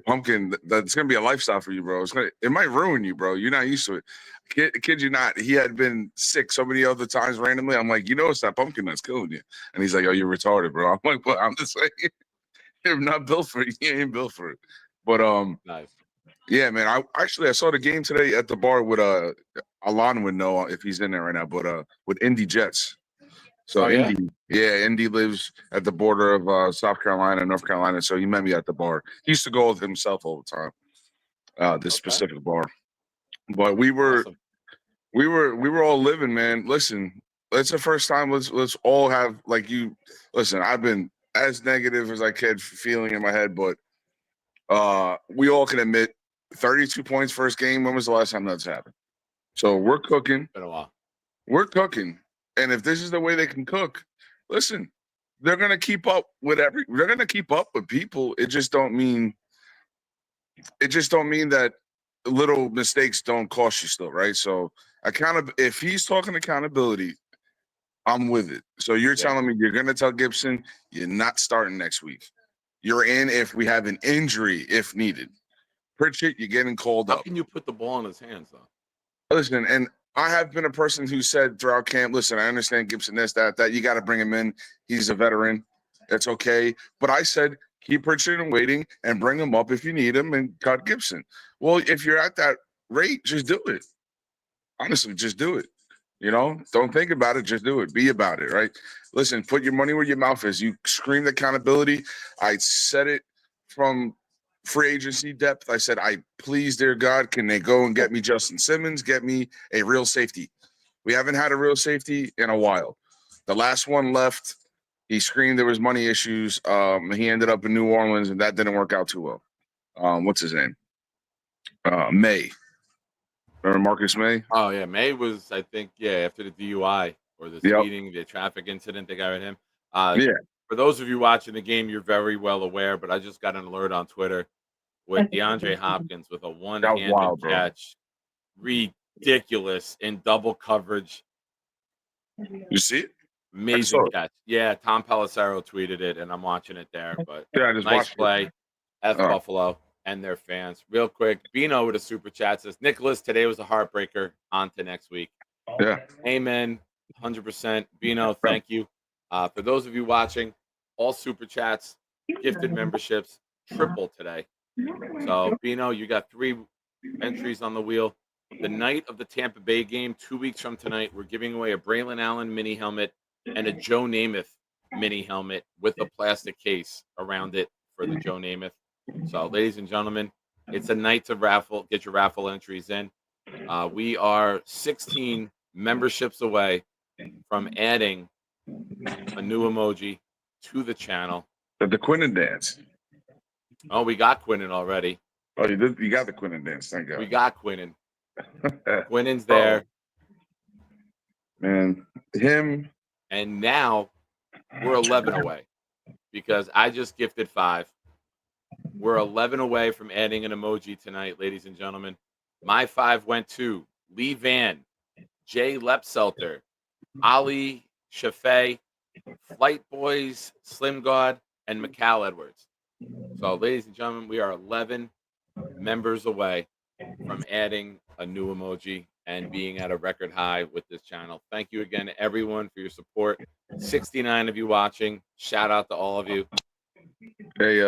pumpkin, that's gonna be a lifestyle for you, bro. It might ruin you, bro. You're not used to it. Kid you not, he had been sick so many other times randomly. I'm like, it's that pumpkin that's killing you. And he's like, oh, you're retarded, bro. I'm like, well, I'm just saying, you're not built for it. You ain't built for it. But nice. Yeah, man. I saw the game today at the bar with Alon would know if he's in there right now, but with Indy Jets. So Indy lives at the border of South Carolina, North Carolina. So he met me at the bar. He used to go with himself all the time. This specific bar. But we were all living, man. Listen, it's the first time. Let's all have listen, I've been as negative as I could feeling in my head, but we all can admit 32 points first game. When was the last time that's happened? So we're cooking. Been a while. We're cooking. And if this is the way they can cook, listen, they're gonna keep up with they're gonna keep up with people. It just don't mean that little mistakes don't cost you still, right? So if he's talking accountability, I'm with it. So you're telling me you're gonna tell Gibson you're not starting next week. You're in if we have an injury if needed. Pritchett, you're getting called up. How can you put the ball in his hands though? Listen, and I have been a person who said throughout camp, listen, I understand Gibson this, that. You got to bring him in. He's a veteran. It's okay. But I said, keep Pritchard and waiting and bring him up if you need him and cut Gibson. Well, if you're at that rate, just do it. Honestly, just do it. Don't think about it. Just do it. Be about it, right? Listen, put your money where your mouth is. You screamed accountability. I said it from free agency depth. I said, please, dear God, can they go and get me Justin Simmons, get me a real safety? We haven't had a real safety in a while. The last one left, he screamed there was money issues. He ended up in New Orleans, and that didn't work out too well. What's his name? May. Remember Marcus May? Oh yeah, May was, I think, after the DUI or the speeding, the traffic incident they got with him. Yeah. For those of you watching the game, you're very well aware, but I just got an alert on Twitter with DeAndre Hopkins with a one-handed wild, bro. catch. Ridiculous in double coverage. You see it? Amazing catch. Yeah, Tom Pelissero tweeted it, and I'm watching it there. But I just nice watched play. it. F Buffalo and their fans. Real quick, Bino with a super chat says, Nicholas, today was a heartbreaker. On to next week. Yeah. Amen. 100%. Bino, thank you. For those of you watching, all super chats, gifted memberships, triple today. So, Bino, you got 3 entries on the wheel. The night of the Tampa Bay game, 2 weeks from tonight, we're giving away a Braylon Allen mini helmet and a Joe Namath mini helmet with a plastic case around it for the Joe Namath. So, ladies and gentlemen, it's a night to raffle. Get your raffle entries in. We are 16 memberships away from adding a new emoji to the channel. The Quinnen dance. Oh, we got Quinnen already. Oh, you did. You got the Quinnen dance. Thank God. We got Quinnen. Quinnen's there. Man, him. And now we're 11 away because I just gifted 5. We're 11 away from adding an emoji tonight, ladies and gentlemen. My 5 went to Lee Van, Jay Lepselter, Ali Shafay, Flight Boys, Slim God, and Macau Edwards. So, ladies and gentlemen, we are 11 members away from adding a new emoji and being at a record high with this channel. Thank you again, everyone, for your support. 69 of you watching. Shout out to all of you. Hey,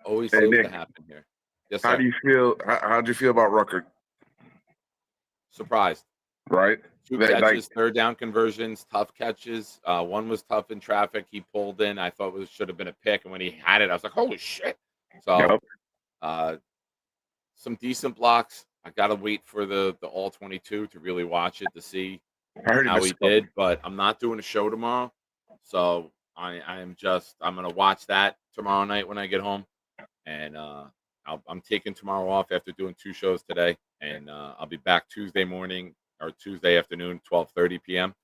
always hey, seems Nick, to happen here. Yes, how sir. do you feel? How'd you feel about Ruckert? Surprised. Right? 2 catches, third down conversions, tough catches. One was tough in traffic. He pulled in. I thought it should have been a pick. And when he had it, I was like, holy shit. So, some decent blocks. I got to wait for the all 22 to really watch it to see how he did. But I'm not doing a show tomorrow. So, I'm going to watch that tomorrow night when I get home. And I'm taking tomorrow off after doing 2 shows today. And I'll be back Tuesday morning or Tuesday afternoon, 12:30 p.m.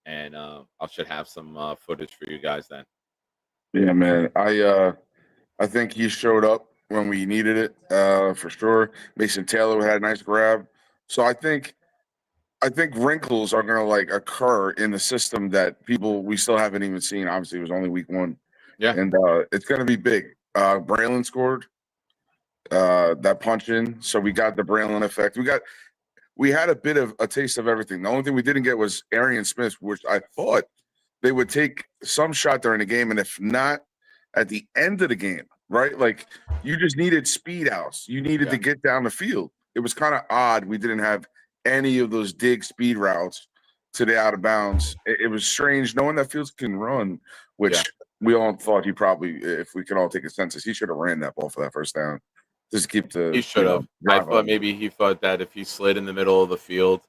And I should have some footage for you guys then. Yeah, man. I think he showed up when we needed it, for sure. Mason Taylor had a nice grab. So I think wrinkles are gonna occur in the system that we still haven't even seen. Obviously, it was only week 1. Yeah. And it's gonna be big. Braylon scored that punch in. So we got the Braylon effect. We had a bit of a taste of everything. The only thing we didn't get was Arian Smith, which I thought they would take some shot during the game, and if not, at the end of the game, right? Like, you just needed speed outs. You needed to get down the field. It was kind of odd we didn't have any of those dig speed routes to the out of bounds. It was strange knowing that Fields can run, which we all thought he probably, if we could all take a census, he should have ran that ball for that first down. Just keep the. He should have. I thought maybe he thought that if he slid in the middle of the field,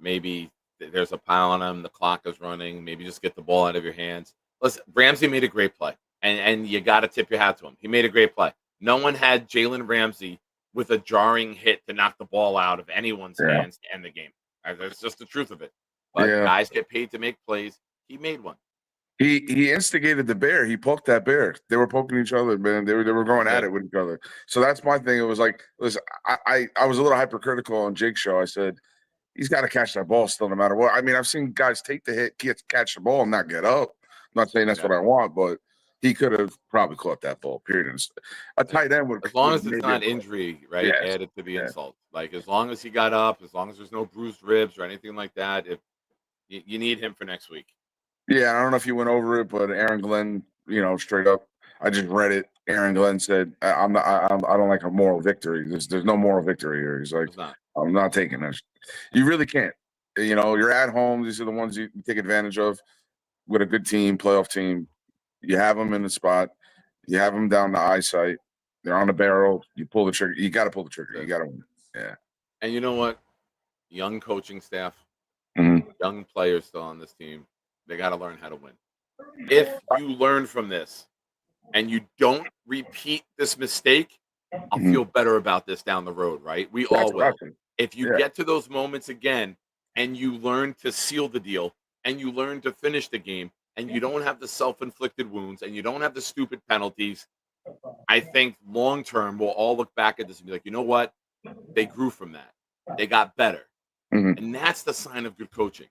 maybe there's a pile on him, the clock is running, maybe just get the ball out of your hands. Listen, Ramsey made a great play, and you got to tip your hat to him. He made a great play. No one had Jalen Ramsey with a jarring hit to knock the ball out of anyone's hands to end the game. That's just the truth of it. But guys get paid to make plays. He made one. He instigated the bear. He poked that bear. They were poking each other, man. They were going at it with each other. So that's my thing. It was like, listen, I was a little hypercritical on Jake's show. I said, he's got to catch that ball still, no matter what. I mean, I've seen guys take the hit, catch the ball, and not get up. I'm not saying that's what I want, but he could have probably caught that ball. Period. A tight end would, As long would as it's maybe not have- injury, right? Yes. Added to the Yeah. insult. Like as long as he got up, as long as there's no bruised ribs or anything like that, if you need him for next week. Yeah, I don't know if you went over it, but Aaron Glenn, straight up, I just read it. Aaron Glenn said, "I'm not. I don't like a moral victory. There's no moral victory here." He's like, It's not. "I'm not taking this. You really can't. You're at home. These are the ones you take advantage of with a good team, playoff team. You have them in the spot. You have them down the eyesight. They're on the barrel. You pull the trigger. You got to pull the trigger. You got to win. Yeah. And you know what? Young coaching staff, Mhm. young players still on this team, they got to learn how to win. If you learn from this and you don't repeat this mistake, I'll Mhm. feel better about this down the road, right? We That's all what I will. think. If you Yeah. get to those moments again and you learn to seal the deal and you learn to finish the game and you don't have the self-inflicted wounds and you don't have the stupid penalties, I think long term we'll all look back at this and be like, you know what? They grew from that. They got better. Mhm. And that's the sign of good coaching.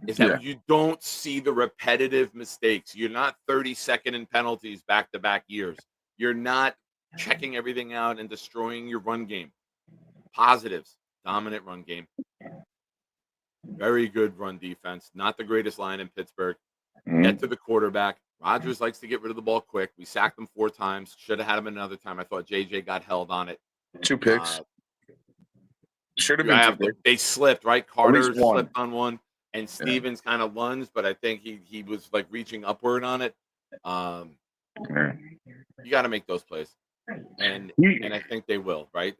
Is that Yeah. you don't see the repetitive mistakes. You're not 32nd in penalties back-to-back years. You're not checking everything out and destroying your run game. Positives, dominant run game. Very good run defense. Not the greatest line in Pittsburgh. Mhm. Get to the quarterback. Rodgers likes to get rid of the ball quick. We sacked him 4 times. Should have had him another time. I thought JJ got held on it. 2 picks. Uh, Should have you been 2 have picks. they slipped, right? At Carter least one. slipped on one, and Stevens kind of lunged, but I think he was like reaching upward on it. Yeah. You got to make those plays, and He- I think they will, right?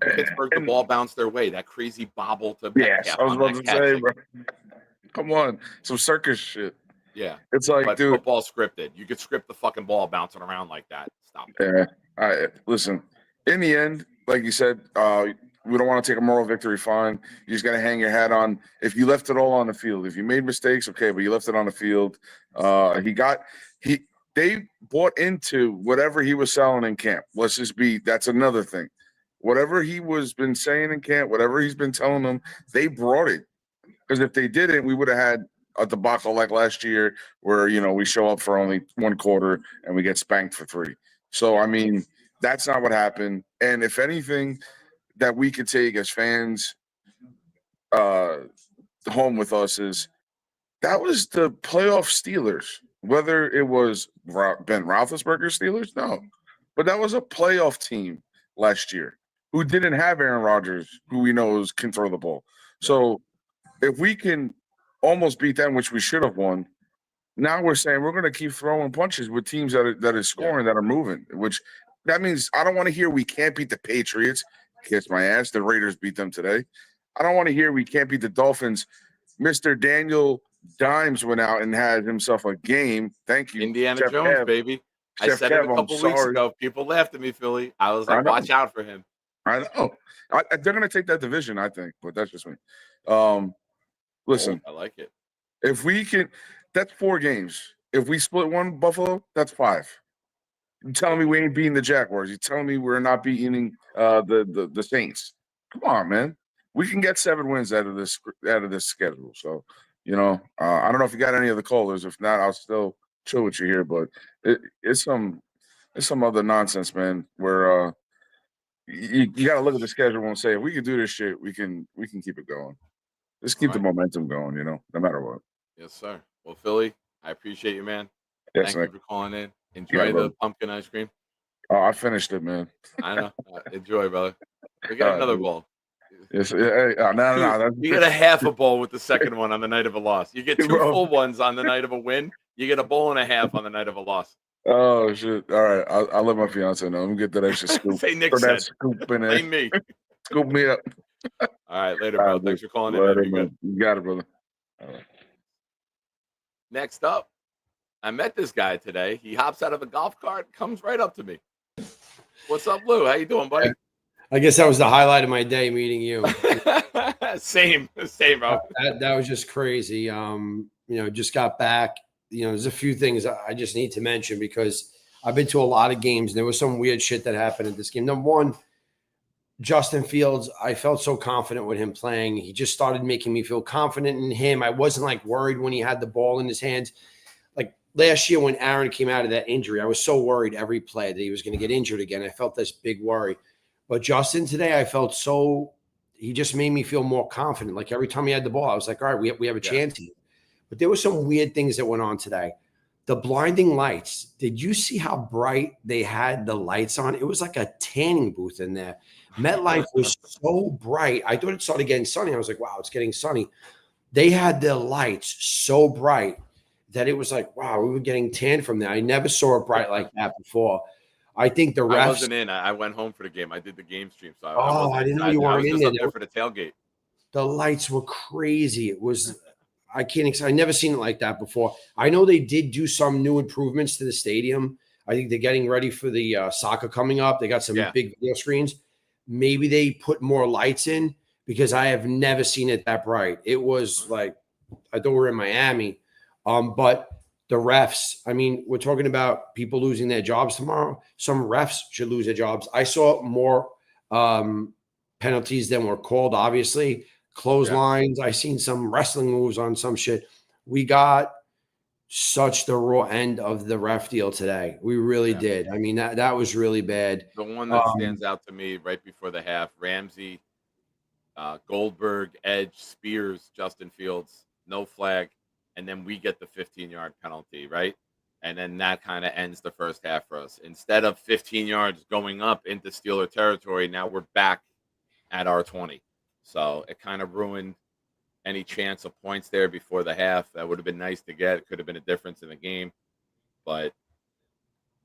Pittsburgh, the and- ball bounced their way. That crazy bobble to Yes, Metcalf I was on about that to catch. say, Like, bro. Come on, some circus shit. yeah, It's like, but dude. football scripted. You could script the fucking ball bouncing around like that. Stop it. Yeah. Listen. In the end, like you said, we don't want to take a moral victory. Fine. You just got to hang your hat on. If you left it all on the field, if you made mistakes, okay, but you left it on the field. They bought into whatever he was selling in camp. That's another thing. Whatever he was been saying in camp, whatever he's been telling them, they brought it. Because if they didn't, we would have had a debacle like last year where, we show up for only 1 quarter and we get spanked for 3. So, I mean, that's not what happened. And if anything that we could take as fans home with us is that was the playoff Steelers. Whether it was Ben Roethlisberger's Steelers, no. But that was a playoff team last year who didn't have Aaron Rodgers, who we know can throw the ball. So if we can almost beat them, which we should have won, now we're saying we're going to keep throwing punches with teams that are scoring, that are moving, which that means I don't want to hear we can't beat the Patriots. Kiss my ass. The Raiders beat them today. I don't want to hear we can't beat the Dolphins. Mr. Daniel Dimes went out and had himself a game. Thank you. Indiana Chef Jones, Kev. baby. I Chef said it Kev, a I'm couple weeks sorry. ago. People laughed at me, Philly. I was I like, know. watch out for him. I know. They're going to take that division, I think, but that's just me. Listen, I like it. if we can, that's 4 games. If we split one Buffalo, that's 5. You telling me we ain't beating the Jaguars? You telling me we're not beating the Saints? Come on, man. We can get 7 wins out of this schedule. So, I don't know if you got any of the callers. If not, I'll still chill with you here. But it's some other nonsense, man. Where you got to look at the schedule and say, if we can do this shit, we can keep it going. Just keep the momentum going, no matter what. Yes, sir. Well, Philly, I appreciate you, man. Yes, Thank man. you for calling in. Enjoy the brother. pumpkin ice cream. Oh, I finished it, man. I know. Enjoy, brother. We got another bowl. Yes, no. You get a half a bowl with the second one on the night of a loss. You get 2 Bro. full ones on the night of a win. You get a bowl and a half on the night of a loss. Oh shit! All right, I'll let my fiance know. I'm gonna get that extra scoop. Say Nick Throw that said. scoop in there. Blame me. Scoop me up. All right, later, bro. Thanks for calling in. Later, Man. Be man. good. You got it, brother. All right. Next up, I met this guy today. He hops out of a golf cart, comes right up to me. What's up, Lou? How you doing, buddy? I guess that was the highlight of my day meeting you. Same, bro. That was just crazy. Just got back. There's a few things I just need to mention because I've been to a lot of games. And there was some weird shit that happened at this game. Number one, Justin Fields, I felt so confident with him playing. He just started making me feel confident in him. I wasn't like worried when he had the ball in his hands. Like last year when Aaron came out of that injury, I was so worried every play that he was going to get injured again. I felt this big worry. But Justin today, I felt he just made me feel more confident. Like every time he had the ball, I was like, all right, we have a chance here. But there were some weird things that went on today. The blinding lights. Did you see how bright they had the lights on? It was like a tanning booth in there. MetLife was so bright. I thought it started getting sunny. I was like, wow, it's getting sunny. They had the lights so bright that it was like, wow, we were getting tan from there. I never saw it bright like that before. I think the refs. I wasn't in. I went home for the game. I did the game stream, so I wasn't. I didn't know inside you there. I weren't was in just there. up there for the tailgate. The lights were crazy. It was. I never seen it like that before. I know they did do some new improvements to the stadium. I think they're getting ready for the soccer coming up. They got some big video screens. Maybe they put more lights in because I have never seen it that bright. It was like, I thought we were in Miami. But the refs, I mean, we're talking about people losing their jobs tomorrow. Some refs should lose their jobs. I saw more penalties than were called, obviously. Clotheslines. I seen some wrestling moves on some shit. We got such the raw end of the ref deal today. We really did. I mean, that was really bad. The one that stands out to me right before the half, Ramsey, Goldberg, Edge, Spears, Justin Fields, no flag, and then we get the 15-yard penalty, right? And then that kind of ends the first half for us. Instead of 15 yards going up into Steeler territory, now we're back at our 20. So it kind of ruined any chance of points there before the half. That would have been nice to get. It could have been a difference in the game. But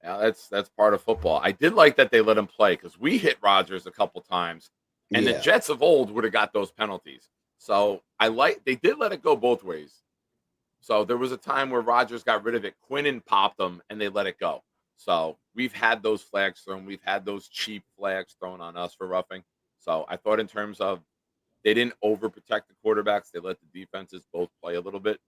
that's part of football. I did like that they let him play because we hit Rodgers a couple times. And the Jets of old would have got those penalties. So they did let it go both ways. So there was a time where Rodgers got rid of it. Quinnen popped them, and they let it go. So we've had those flags thrown. We've had those cheap flags thrown on us for roughing. So I thought in terms of they didn't overprotect the quarterbacks. They let the defenses both play a little bit.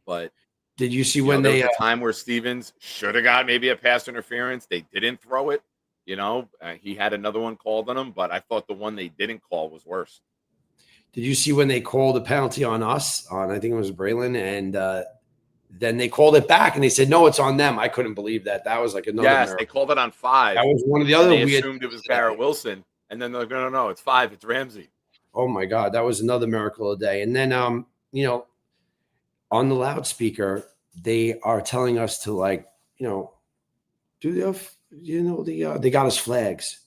But did you see when there was a time where Stevens should have got maybe a pass interference? They didn't throw it. He had another one called on him, but I thought the one they didn't call was worse. Did you see when they called the penalty on us? I think it was Braylon, and then they called it back, and they said no, it's on them. I couldn't believe that. That was like another. Yes, miracle. They called it on 5. That was one of the other they weird. Assumed it was Garrett Wilson, and then they're like, no, it's 5. It's Ramsey. Oh my God, that was another miracle of the day. And then, on the loudspeaker, they are telling us to do they got us flags.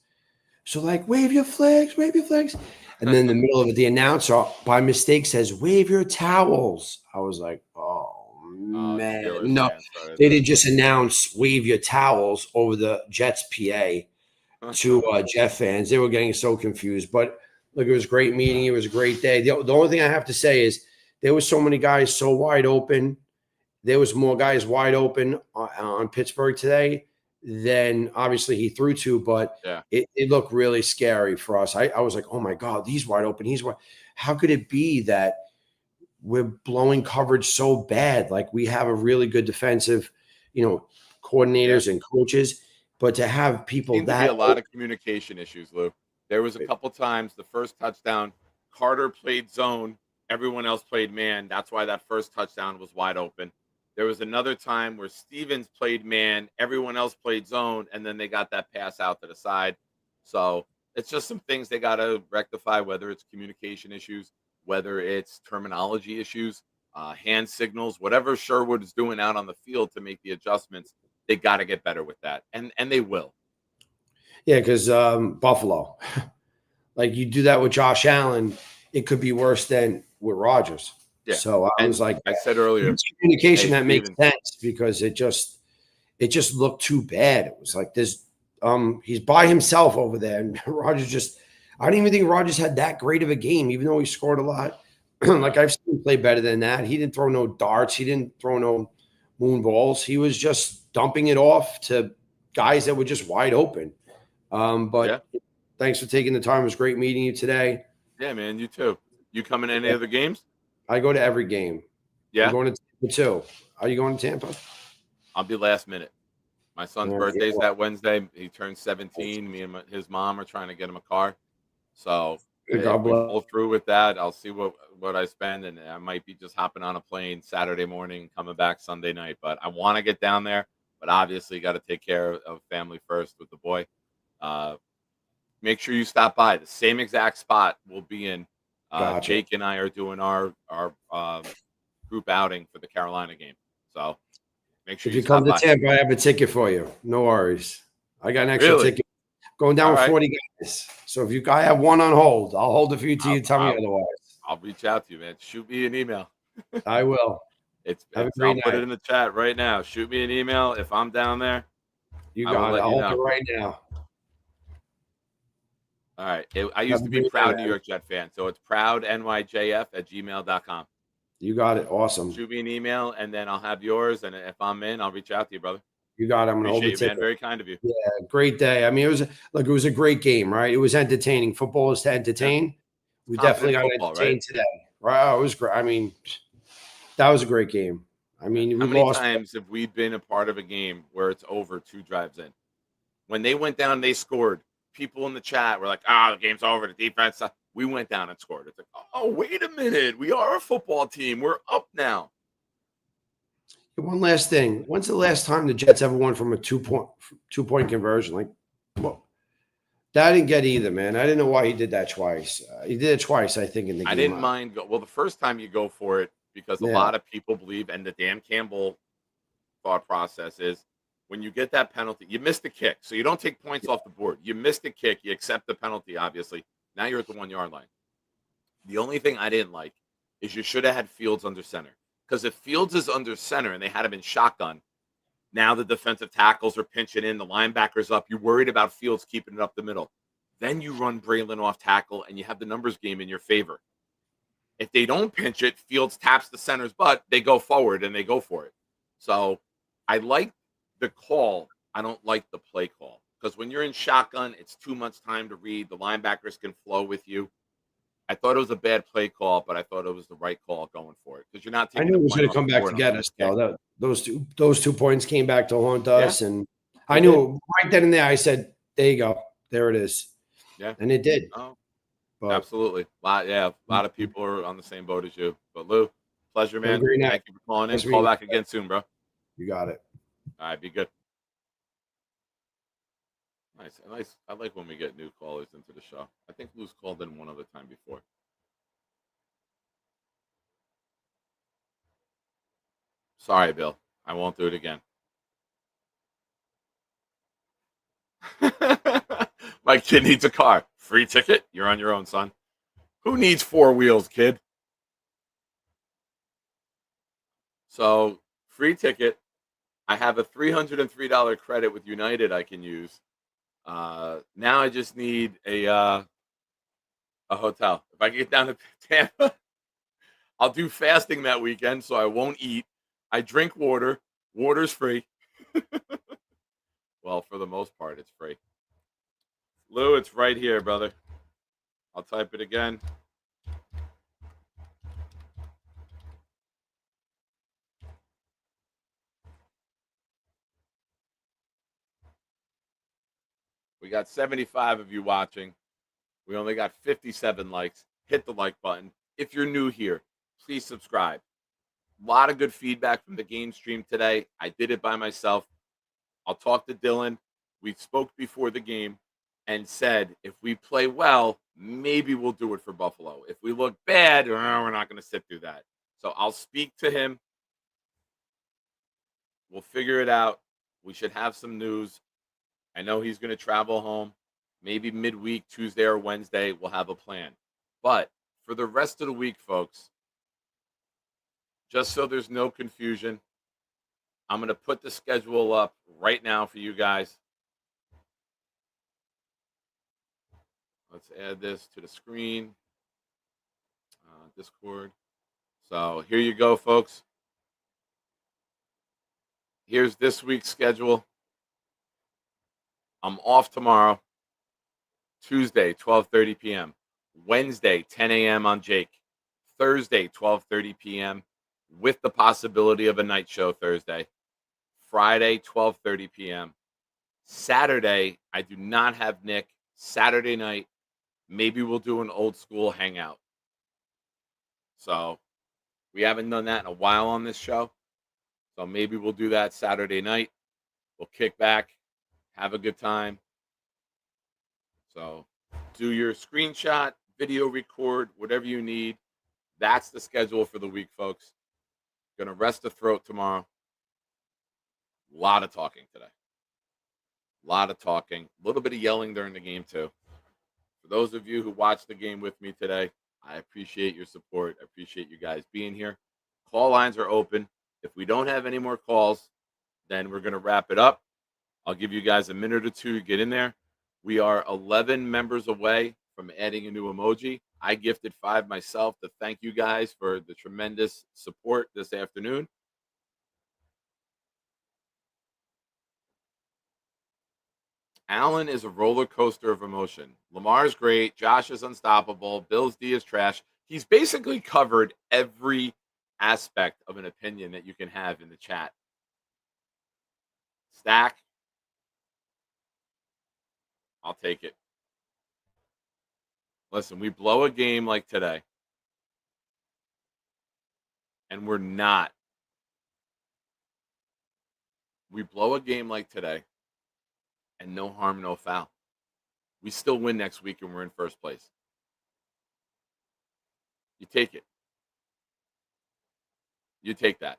So wave your flags. And then in the middle of it, the announcer by mistake says, wave your towels. I was like, oh man. No, they didn't just announce wave your towels over the Jets PA to Jet fans. They were getting so confused. But look, it was a great meeting. It was a great day. The only thing I have to say is there were so many guys so wide open. There was more guys wide open on Pittsburgh today than obviously he threw to, but it looked really scary for us. I was like, oh my God, he's wide open. He's wide. How could it be that we're blowing coverage so bad? Like we have a really good defensive, coordinators and coaches, but to have people Seemed to be a lot of communication issues, Lou. There was a couple times the first touchdown, Carter played zone, everyone else played man. That's why that first touchdown was wide open. There was another time where Stevens played man, everyone else played zone, and then they got that pass out to the side. So it's just some things they got to rectify, whether it's communication issues, whether it's terminology issues, hand signals, whatever Sherwood is doing out on the field to make the adjustments. They got to get better with that, and they will. Yeah, because Buffalo, you do that with Josh Allen, it could be worse than with Rodgers. Yeah. So I was like, I said earlier, it's communication that makes sense because it just looked too bad. It was like this. He's by himself over there, and Rodgers I don't even think Rodgers had that great of a game, even though he scored a lot. I've seen him play better than that. He didn't throw no darts. He didn't throw no moon balls. He was just dumping it off to guys that were just wide open. But thanks for taking the time. It was great meeting you today. Yeah, man. You too. You coming to any other games? I go to every game. Yeah. I'm going to Tampa too. Are you going to Tampa? I'll be last minute. My son's birthday's that Wednesday. He turns 17. Me and his mom are trying to get him a car. So God If we bless. pull through with that, I'll see what I spend, and I might be just hopping on a plane Saturday morning, coming back Sunday night. But I want to get down there, but obviously got to take care of family first with the boy. Make sure you stop by. The same exact spot we'll be in. Gotcha. Jake and I are doing our group outing for the Carolina game. So make sure If you you come stop to by. Tampa, I have a ticket for you. No worries. I got an extra Really? ticket going down All with right. 40 guys. So if I have one on hold, I'll hold it for you till you tell me otherwise. I'll reach out to you, man. Shoot me an email. I will. Have a I'll great put it night. in the chat right now. Shoot me an email if I'm down there. You I will got it. let I'll you hold know. it right now. All right. I Have used a to be great proud night, New man. York Jet fan. So it's proudnyjf@gmail.com. You got it. Awesome. Shoot me an email and then I'll have yours. And if I'm in, I'll reach out to you, brother. You got it. I'm gonna hold Appreciate the you, man. ticket. Very kind of you. Yeah, great day. I mean, it was a great game, right? It was entertaining. Football is to entertain. We Confident definitely got football, entertained right? today. Wow, it was great. I mean, that was a great game. I mean, How we many lost. times have we been a part of a game where it's over 2 drives in? When they went down, they scored. People in the chat were like, the game's over. The defense. We went down and scored. It's like, oh, wait a minute. We are a football team. We're up now. One last thing. When's the last time the Jets ever won from a 2-point conversion? Like, well, that I didn't get either, man. I didn't know why he did that twice. He did it twice, I think, in the game. I didn't mind. Well, the first time you go for it, because a Yeah. lot of people believe, and the Dan Campbell thought process is, when you get that penalty, you missed the kick. So you don't take points off the board. You missed the kick. You accept the penalty, obviously. Now you're at the 1-yard line. The only thing I didn't like is you should have had Fields under center. Because if Fields is under center and they had him in shotgun, now the defensive tackles are pinching in, the linebackers up. You're worried about Fields keeping it up the middle. Then you run Braylon off tackle and you have the numbers game in your favor. If they don't pinch it, Fields taps the center's butt, they go forward and they go for it. So I like the call. I don't like the play call. Because when you're in shotgun, it's too much time to read. The linebackers can flow with you. I thought it was a bad play call, but I thought it was the right call going for it. Because you're not I taking knew it a was point going to off come the back board to on get a us, kick. though. Those 2 points came back to haunt us, and I knew right then and there. I said, "There you go, there it is." Yeah, and it did. Oh, But absolutely. A lot of people are on the same boat as you. But Lou, pleasure, have a man. great night. Thank you for calling in. Nice Call meeting back you. again soon, bro. You got it. All right, be good. Nice. I like when we get new callers into the show. I think Lou's called in one other time before. Sorry, Bill. I won't do it again. My kid needs a car. Free ticket? You're on your own, son. Who needs 4 wheels, kid? So, free ticket. I have a $303 credit with United I can use. Now I just need a hotel. If I can get down to Tampa, I'll do fasting that weekend, so I won't eat. I drink water. Water's free. Well, for the most part, it's free. Lou, it's right here, brother. I'll type it again. We got 75 of you watching. We only got 57 likes. Hit the like button. If you're new here, please subscribe. A lot of good feedback from the game stream today. I did it by myself. I'll talk to Dylan. We spoke before the game and said if we play well, maybe we'll do it for Buffalo. If we look bad, we're not going to sit through that. So I'll speak to him. We'll figure it out. We should have some news. I know he's going to travel home. Maybe midweek, Tuesday or Wednesday, we'll have a plan. But for the rest of the week, folks, just so there's no confusion, I'm going to put the schedule up right now for you guys. Let's add this to the screen. Discord. So here you go, folks. Here's this week's schedule. I'm off tomorrow. Tuesday, 12:30 p.m. Wednesday, 10 a.m. on Jake. Thursday, 12:30 p.m. with the possibility of a night show Thursday. Friday, 12:30 p.m. Saturday, I do not have Nick. Saturday night, maybe we'll do an old school hangout. So we haven't done that in a while on this show. So maybe we'll do that Saturday night. We'll kick back, have a good time. So do your screenshot, video record, whatever you need. That's the schedule for the week, folks. Gonna rest the throat tomorrow. A lot of talking today. A lot of talking. A little bit of yelling during the game, too. For those of you who watched the game with me today, I appreciate your support. I appreciate you guys being here. Call lines are open. If we don't have any more calls, then we're going to wrap it up. I'll give you guys a minute or two to get in there. We are 11 members away from adding a new emoji. I gifted 5 myself to thank you guys for the tremendous support this afternoon. Allen is a roller coaster of emotion. Lamar's great. Josh is unstoppable. Bills D is trash. He's basically covered every aspect of an opinion that you can have in the chat. Stack. I'll take it. Listen, we blow a game like today, and we're not. We blow a game like today, and no harm, no foul. We still win next week, and we're in first place. You take it. You take that.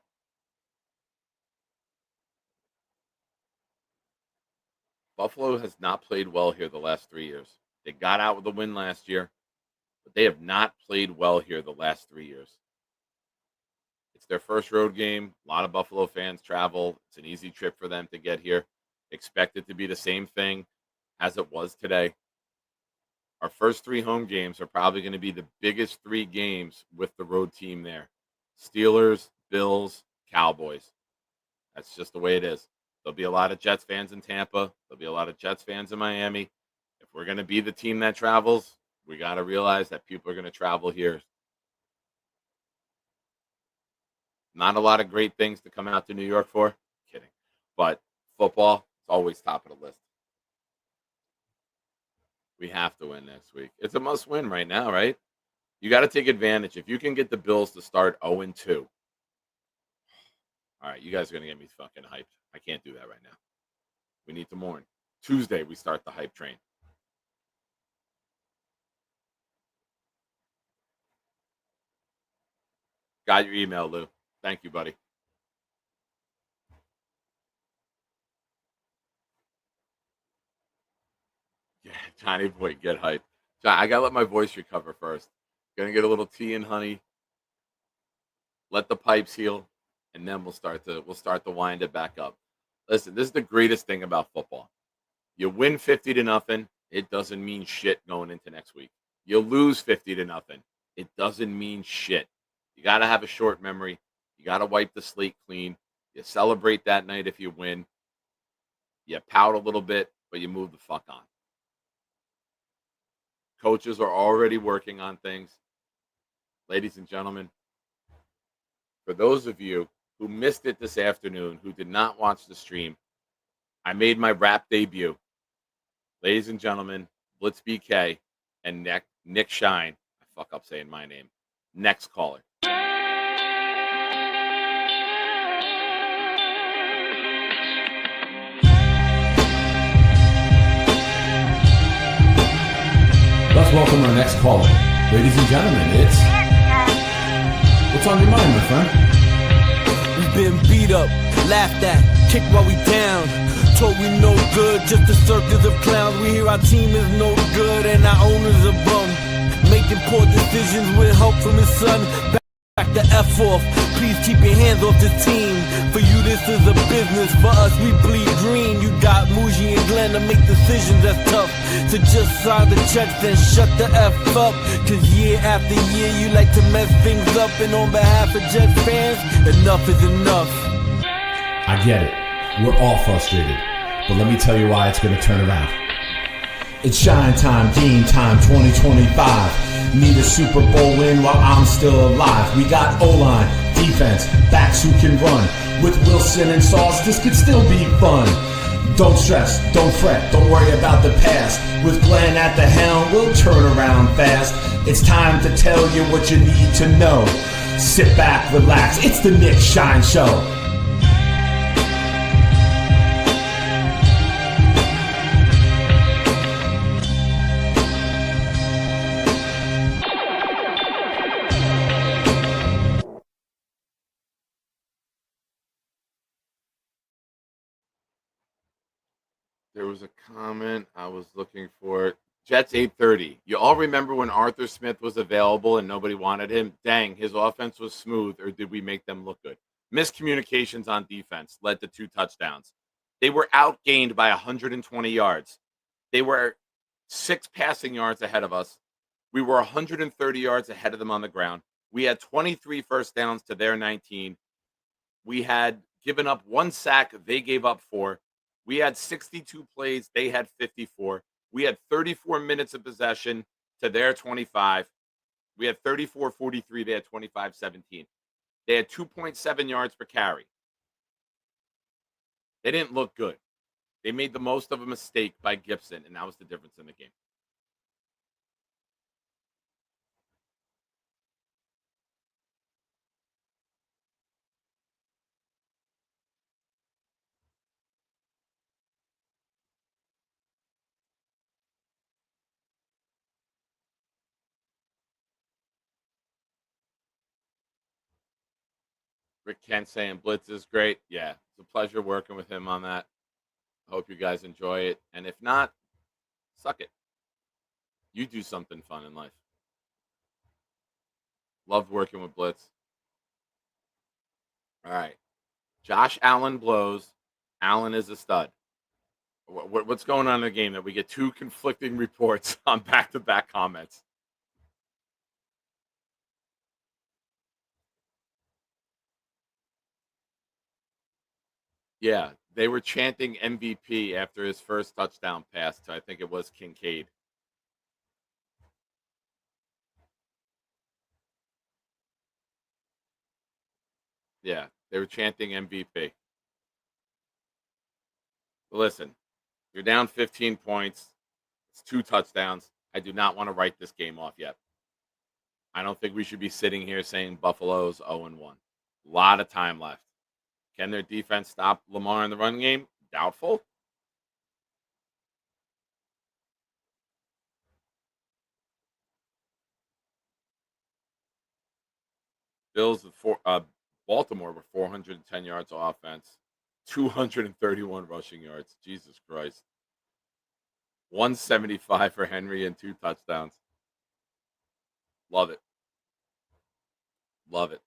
Buffalo has not played well here the last 3 years. They got out with a win last year, but they have not played well here the last 3 years. It's their first road game. A lot of Buffalo fans travel. It's an easy trip for them to get here. Expect it to be the same thing as it was today. Our first 3 home games are probably going to be the biggest 3 games with the road team there. Steelers, Bills, Cowboys. That's just the way it is. There'll be a lot of Jets fans in Tampa. There'll be a lot of Jets fans in Miami. If we're going to be the team that travels, we got to realize that people are going to travel here. Not a lot of great things to come out to New York for. Kidding. But football is always top of the list. We have to win next week. It's a must win right now, right? You got to take advantage. If you can get the Bills to start 0-2. All right, you guys are going to get me fucking hyped. I can't do that right now. We need to mourn. Tuesday, we start the hype train. Got your email, Lou. Thank you, buddy. Yeah, Johnny boy, get hyped. John, I gotta let my voice recover first. Gonna get a little tea and honey. Let the pipes heal, and then we'll start to wind it back up. Listen, this is the greatest thing about football. You win 50-0, it doesn't mean shit going into next week. You lose 50-0, it doesn't mean shit. You got to have a short memory. You got to wipe the slate clean. You celebrate that night if you win. You pout a little bit, but you move the fuck on. Coaches are already working on things. Ladies and gentlemen, for those of you who missed it this afternoon, who did not watch the stream, I made my rap debut. Ladies and gentlemen, Blitz BK and Nick Shine. I fuck up saying my name. Next caller. Let's welcome our next caller. Ladies and gentlemen, it's... What's on your mind, my friend? We've been beat up, laughed at, kicked while we down. Told we no good, just a circus of clowns. We hear our team is no good and our owner's a bum. Making poor decisions with help from his son. Back the F off, please keep your hands off the team. For you this is a business, for us we bleed green. You got Muji and Glenn to make decisions that's tough. So just sign the checks and shut the F up. Cause year after year you like to mess things up. And on behalf of Jets fans, enough is enough. I get it. We're all frustrated. But let me tell you why it's going to turn around. It's shine time, game time 2025. Need a Super Bowl win while I'm still alive. We got O-line, defense, backs who can run. With Wilson and Sauce, this could still be fun. Don't stress, don't fret, don't worry about the past. With Glenn at the helm, we'll turn around fast. It's time to tell you what you need to know. Sit back, relax, it's the Nick Shine Show. There was a comment I was looking for. Jets 8:30. You all remember when Arthur Smith was available and nobody wanted him? Dang, his offense was smooth, or did we make them look good? Miscommunications on defense led to 2 touchdowns. They were outgained by 120 yards. They were 6 passing yards ahead of us. We were 130 yards ahead of them on the ground. We had 23 first downs to their 19. We had given up 1 sack. They gave up 4. We had 62 plays. They had 54. We had 34 minutes of possession to their 25. We had 34-43. They had 25-17. They had 2.7 yards per carry. They didn't look good. They made the most of a mistake by Gibson, and that was the difference in the game. Rick Kent saying Blitz is great. Yeah, it's a pleasure working with him on that. I hope you guys enjoy it. And if not, suck it. You do something fun in life. Loved working with Blitz. All right. Josh Allen blows. Allen is a stud. What's going on in the game that we get 2 conflicting reports on back-to-back comments? Yeah, they were chanting MVP after his first touchdown pass to, I think it was Kincaid. Yeah, they were chanting MVP. But listen, you're down 15 points. It's 2 touchdowns. I do not want to write this game off yet. I don't think we should be sitting here saying Buffalo's 0-1. A lot of time left. Can their defense stop Lamar in the run game? Doubtful. Bills with Baltimore with 410 yards of offense, 231 rushing yards. Jesus Christ. 175 for Henry and 2 touchdowns. Love it. Love it.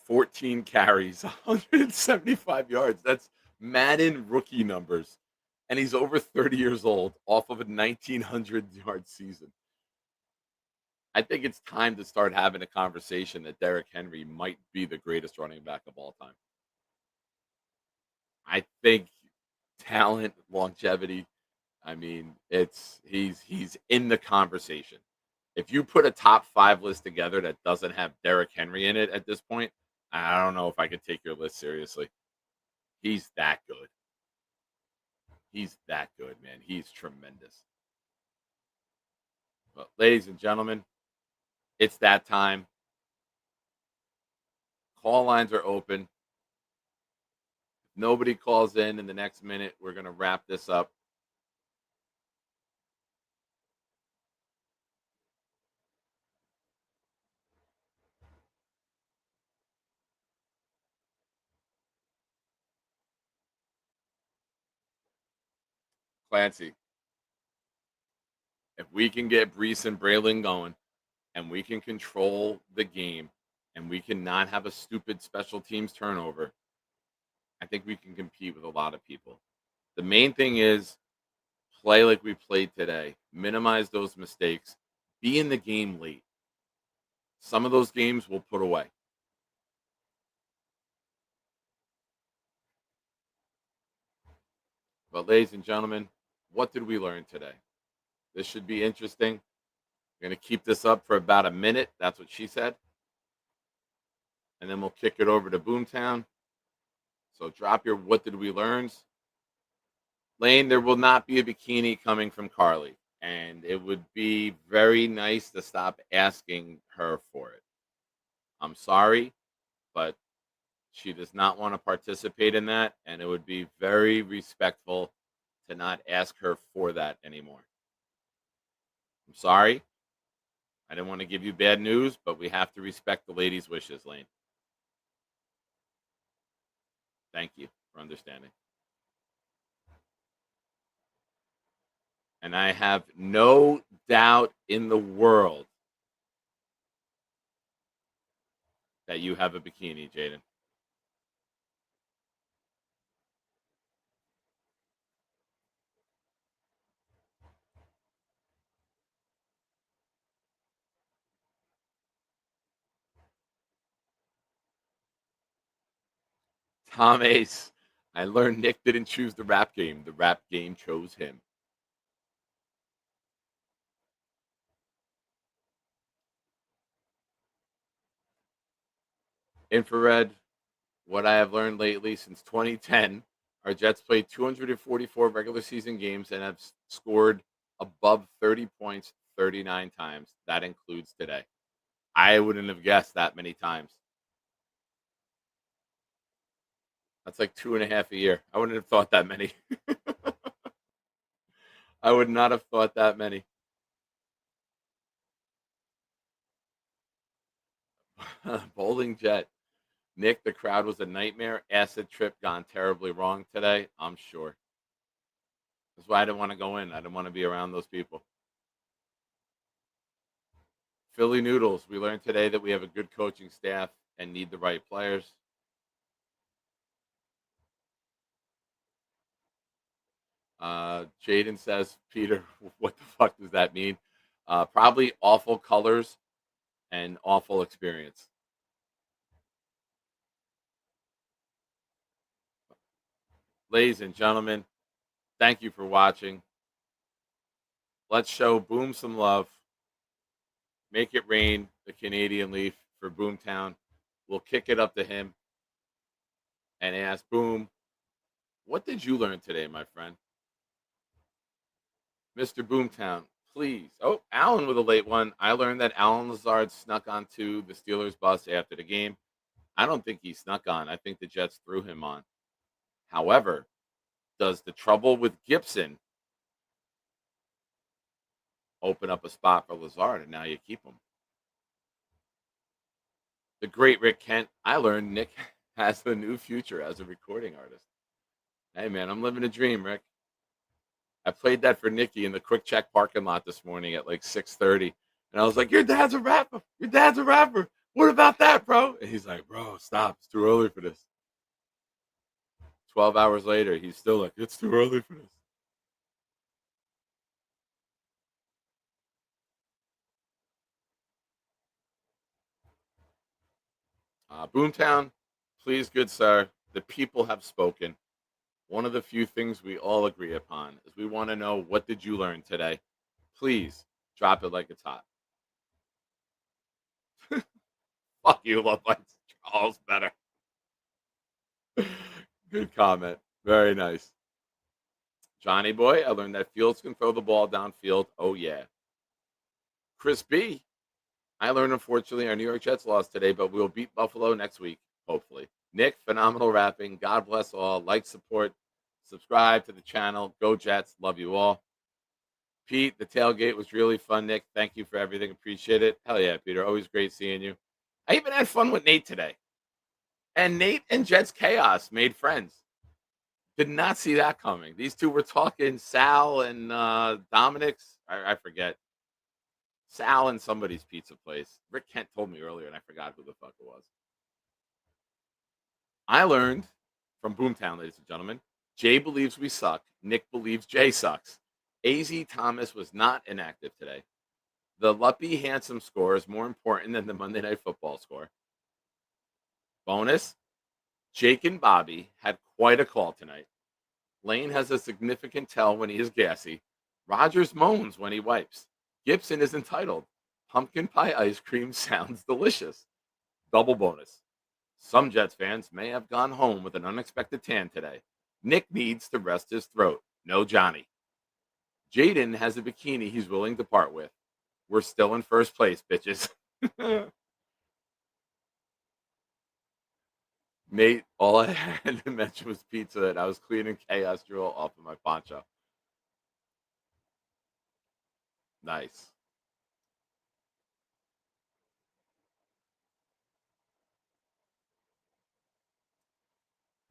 14 carries, 175 yards. That's Madden rookie numbers. And he's over 30 years old off of a 1,900-yard season. I think it's time to start having a conversation that Derrick Henry might be the greatest running back of all time. I think talent, longevity, I mean, he's in the conversation. If you put a top 5 list together that doesn't have Derrick Henry in it at this point, I don't know if I could take your list seriously. He's that good. He's that good, man. He's tremendous. Well, ladies and gentlemen, it's that time. Call lines are open. If nobody calls in the next minute, we're going to wrap this up. Clancy, if we can get Brees and Braylon going and we can control the game and we can not have a stupid special teams turnover, I think we can compete with a lot of people. The main thing is play like we played today, minimize those mistakes, be in the game late. Some of those games we'll put away. But ladies and gentlemen, what did we learn today? This should be interesting. We're going to keep this up for about a minute. That's what she said. And then we'll kick it over to Boomtown. So drop your what did we learns. Lane, there will not be a bikini coming from Carly. And it would be very nice to stop asking her for it. I'm sorry, but she does not want to participate in that. And it would be very respectful to not ask her for that anymore. I'm sorry. I didn't want to give you bad news, but we have to respect the lady's wishes, Lane. Thank you for understanding. And I have no doubt in the world that you have a bikini, Jaden. Tom Ace, I learned Nick didn't choose the rap game. The rap game chose him. Infrared, what I have learned lately since 2010, our Jets played 244 regular season games and have scored above 30 points 39 times. That includes today. I wouldn't have guessed that many times. That's like 2.5 a year. I wouldn't have thought that many. I would not have thought that many. Bowling Jet. Nick, the crowd was a nightmare. Acid trip gone terribly wrong today. I'm sure. That's why I didn't want to go in. I didn't want to be around those people. Philly Noodles. We learned today that we have a good coaching staff and need the right players. Jaden says, Peter, what the fuck does that mean? Probably awful colors and awful experience. Ladies and gentlemen, thank you for watching. Let's show Boom some love. Make it rain, the Canadian Leaf for Boomtown. We'll kick it up to him and ask Boom, what did you learn today, my friend? Mr. Boomtown, please. Oh, Alan with a late one. I learned that Alan Lazard snuck onto the Steelers bus after the game. I don't think he snuck on. I think the Jets threw him on. However, does the trouble with Gibson open up a spot for Lazard, and now you keep him? The great Rick Kent. I learned Nick has a new future as a recording artist. Hey, man, I'm living a dream, Rick. I played that for Nikki in the Quick Check parking lot this morning at like 6:30. And I was like, your dad's a rapper. Your dad's a rapper. What about that, bro? And he's like, bro, stop. It's too early for this. 12 hours later, he's still like, it's too early for this. Boomtown, please, good sir, the people have spoken. One of the few things we all agree upon is we want to know, what did you learn today? Please drop it like it's hot. Fuck you, Love Lights. Charles better. Good comment. Very nice. Johnny Boy, I learned that Fields can throw the ball downfield. Oh, yeah. Chris B, I learned, unfortunately, our New York Jets lost today, but we'll beat Buffalo next week, hopefully. Nick, phenomenal rapping. God bless all. Like, support, subscribe to the channel. Go Jets. Love you all. Pete, the tailgate was really fun, Nick. Thank you for everything. Appreciate it. Hell yeah, Peter. Always great seeing you. I even had fun with Nate today. And Nate and Jets Chaos made friends. Did not see that coming. These two were talking. Sal and Dominic's. I forget. Sal and somebody's pizza place. Rick Kent told me earlier, and I forgot who the fuck it was. I learned from Boomtown, ladies and gentlemen, Jay believes we suck. Nick believes Jay sucks. AZ Thomas was not inactive today. The Lumpy Handsome score is more important than the Monday Night Football score. Bonus, Jake and Bobby had quite a call tonight. Lane has a significant tell when he is gassy. Rogers moans when he wipes. Gibson is entitled. Pumpkin pie ice cream sounds delicious. Double bonus. Some Jets fans may have gone home with an unexpected tan today. Nick needs to rest his throat. No Johnny. Jaden has a bikini he's willing to part with. We're still in first place, bitches. Nate, all I had to mention was pizza, and I was cleaning chaos drill off of my poncho. Nice.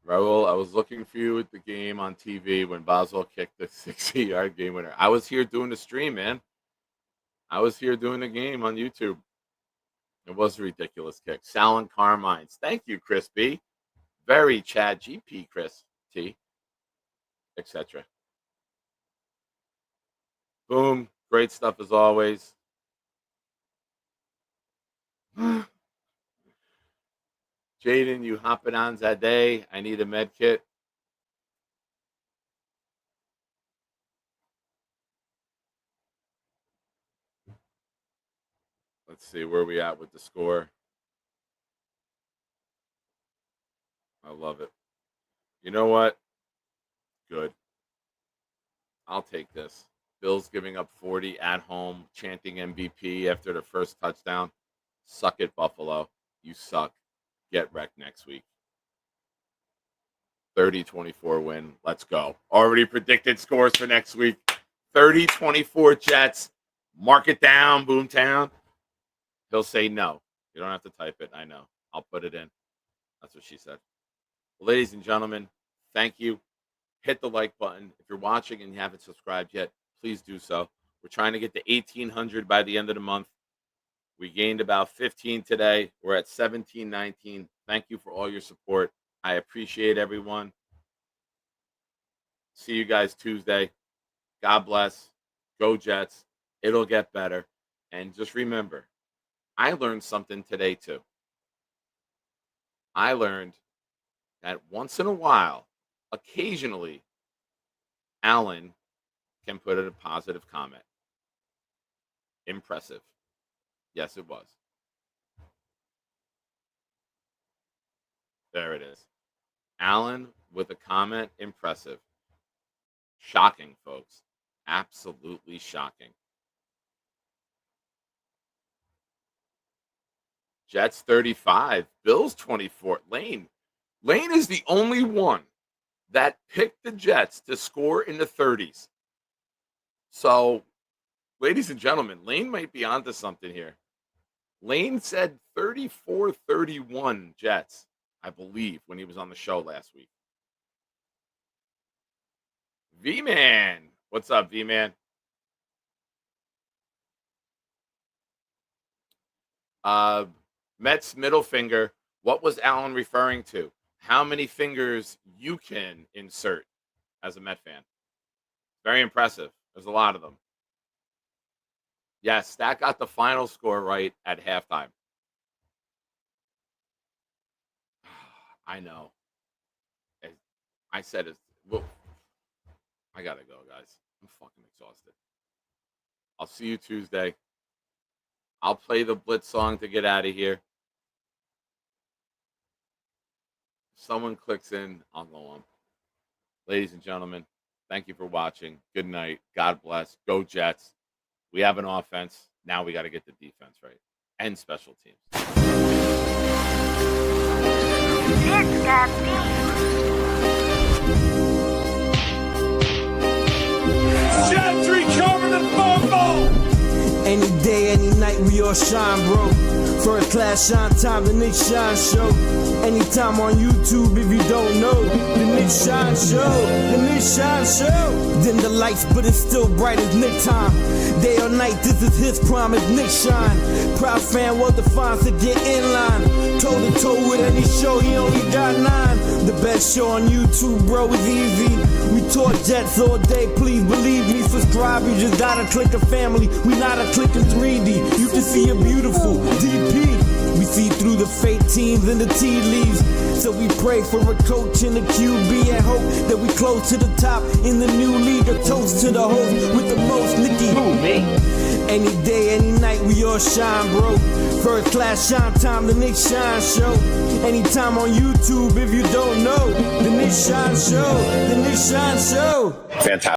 Raul, I was looking for you at the game on TV when Boswell kicked the 60-yard game winner. I was here doing the stream, man. I was here doing the game on YouTube. It was a ridiculous kick. Sal Carmines. Thank you, Chris B. Very Chad GP, Chris T. Etc. Boom. Great stuff as always. Jaden, you hopping on that day. I need a med kit. Let's see where we at with the score. I love it. You know what? Good. I'll take this. Bills giving up 40 at home, chanting MVP after the first touchdown. Suck it, Buffalo. You suck. Get wrecked next week. 30-24 win. Let's go. Already predicted scores for next week. 30-24 Jets. Mark it down, Boomtown. He'll say no. You don't have to type it. I know. I'll put it in. That's what she said. Well, ladies and gentlemen, thank you. Hit the like button. If you're watching and you haven't subscribed yet, please do so. We're trying to get to 1,800 by the end of the month. We gained about 15 today. We're at 1719. Thank you for all your support. I appreciate everyone. See you guys Tuesday. God bless. Go Jets. It'll get better. And just remember, I learned something today too. I learned that once in a while, occasionally, Alan can put in a positive comment. Impressive. Yes, it was. There it is. Alan with a comment. Impressive. Shocking, folks. Absolutely shocking. Jets 35. Bills 24. Lane is the only one that picked the Jets to score in the 30s. So, ladies and gentlemen, Lane might be onto something here. Lane said 34-31 Jets, I believe, when he was on the show last week. V-Man. What's up, V-Man? Mets middle finger. What was Alan referring to? How many fingers you can insert as a Met fan? Very impressive. There's a lot of them. Yes, Stat got the final score right at halftime. I know. I said it. Well, I gotta go, guys. I'm fucking exhausted. I'll see you Tuesday. I'll play the Blitz song to get out of here. If someone clicks in, I'll go on. Ladies and gentlemen, thank you for watching. Good night. God bless. Go Jets. We have an offense. Now we got to get the defense right. And special teams. It's got Jets recover the fumble! Any day, any night, we all shine, bro. First class shine time, the Nick Shine Show. Anytime on YouTube, if you don't know, the Nick Shine Show, the Nick Shine Show. Dim the lights, but it's still bright as Nick time. Day or night, this is his prime, it's Nick Shine. Proud fan, well defined to get in line. Toe to toe with any show, he only got 9. The best show on YouTube, bro, is easy. We talk Jets all day, please believe me. Subscribe, you just gotta click a family. We not a click in 3D. You can see a beautiful DP. We see through the fake teams and the tea leaves. So we pray for a coach and a QB and hope that we close to the top in the new league. A toast to the host with the most Nicky. Who, me? Any day, any night, we all shine, bro. First class shine time, the Nick Shine Show. Anytime on YouTube, if you don't know, the Nick Shine Show, the Nick Shine Show. Fantastic.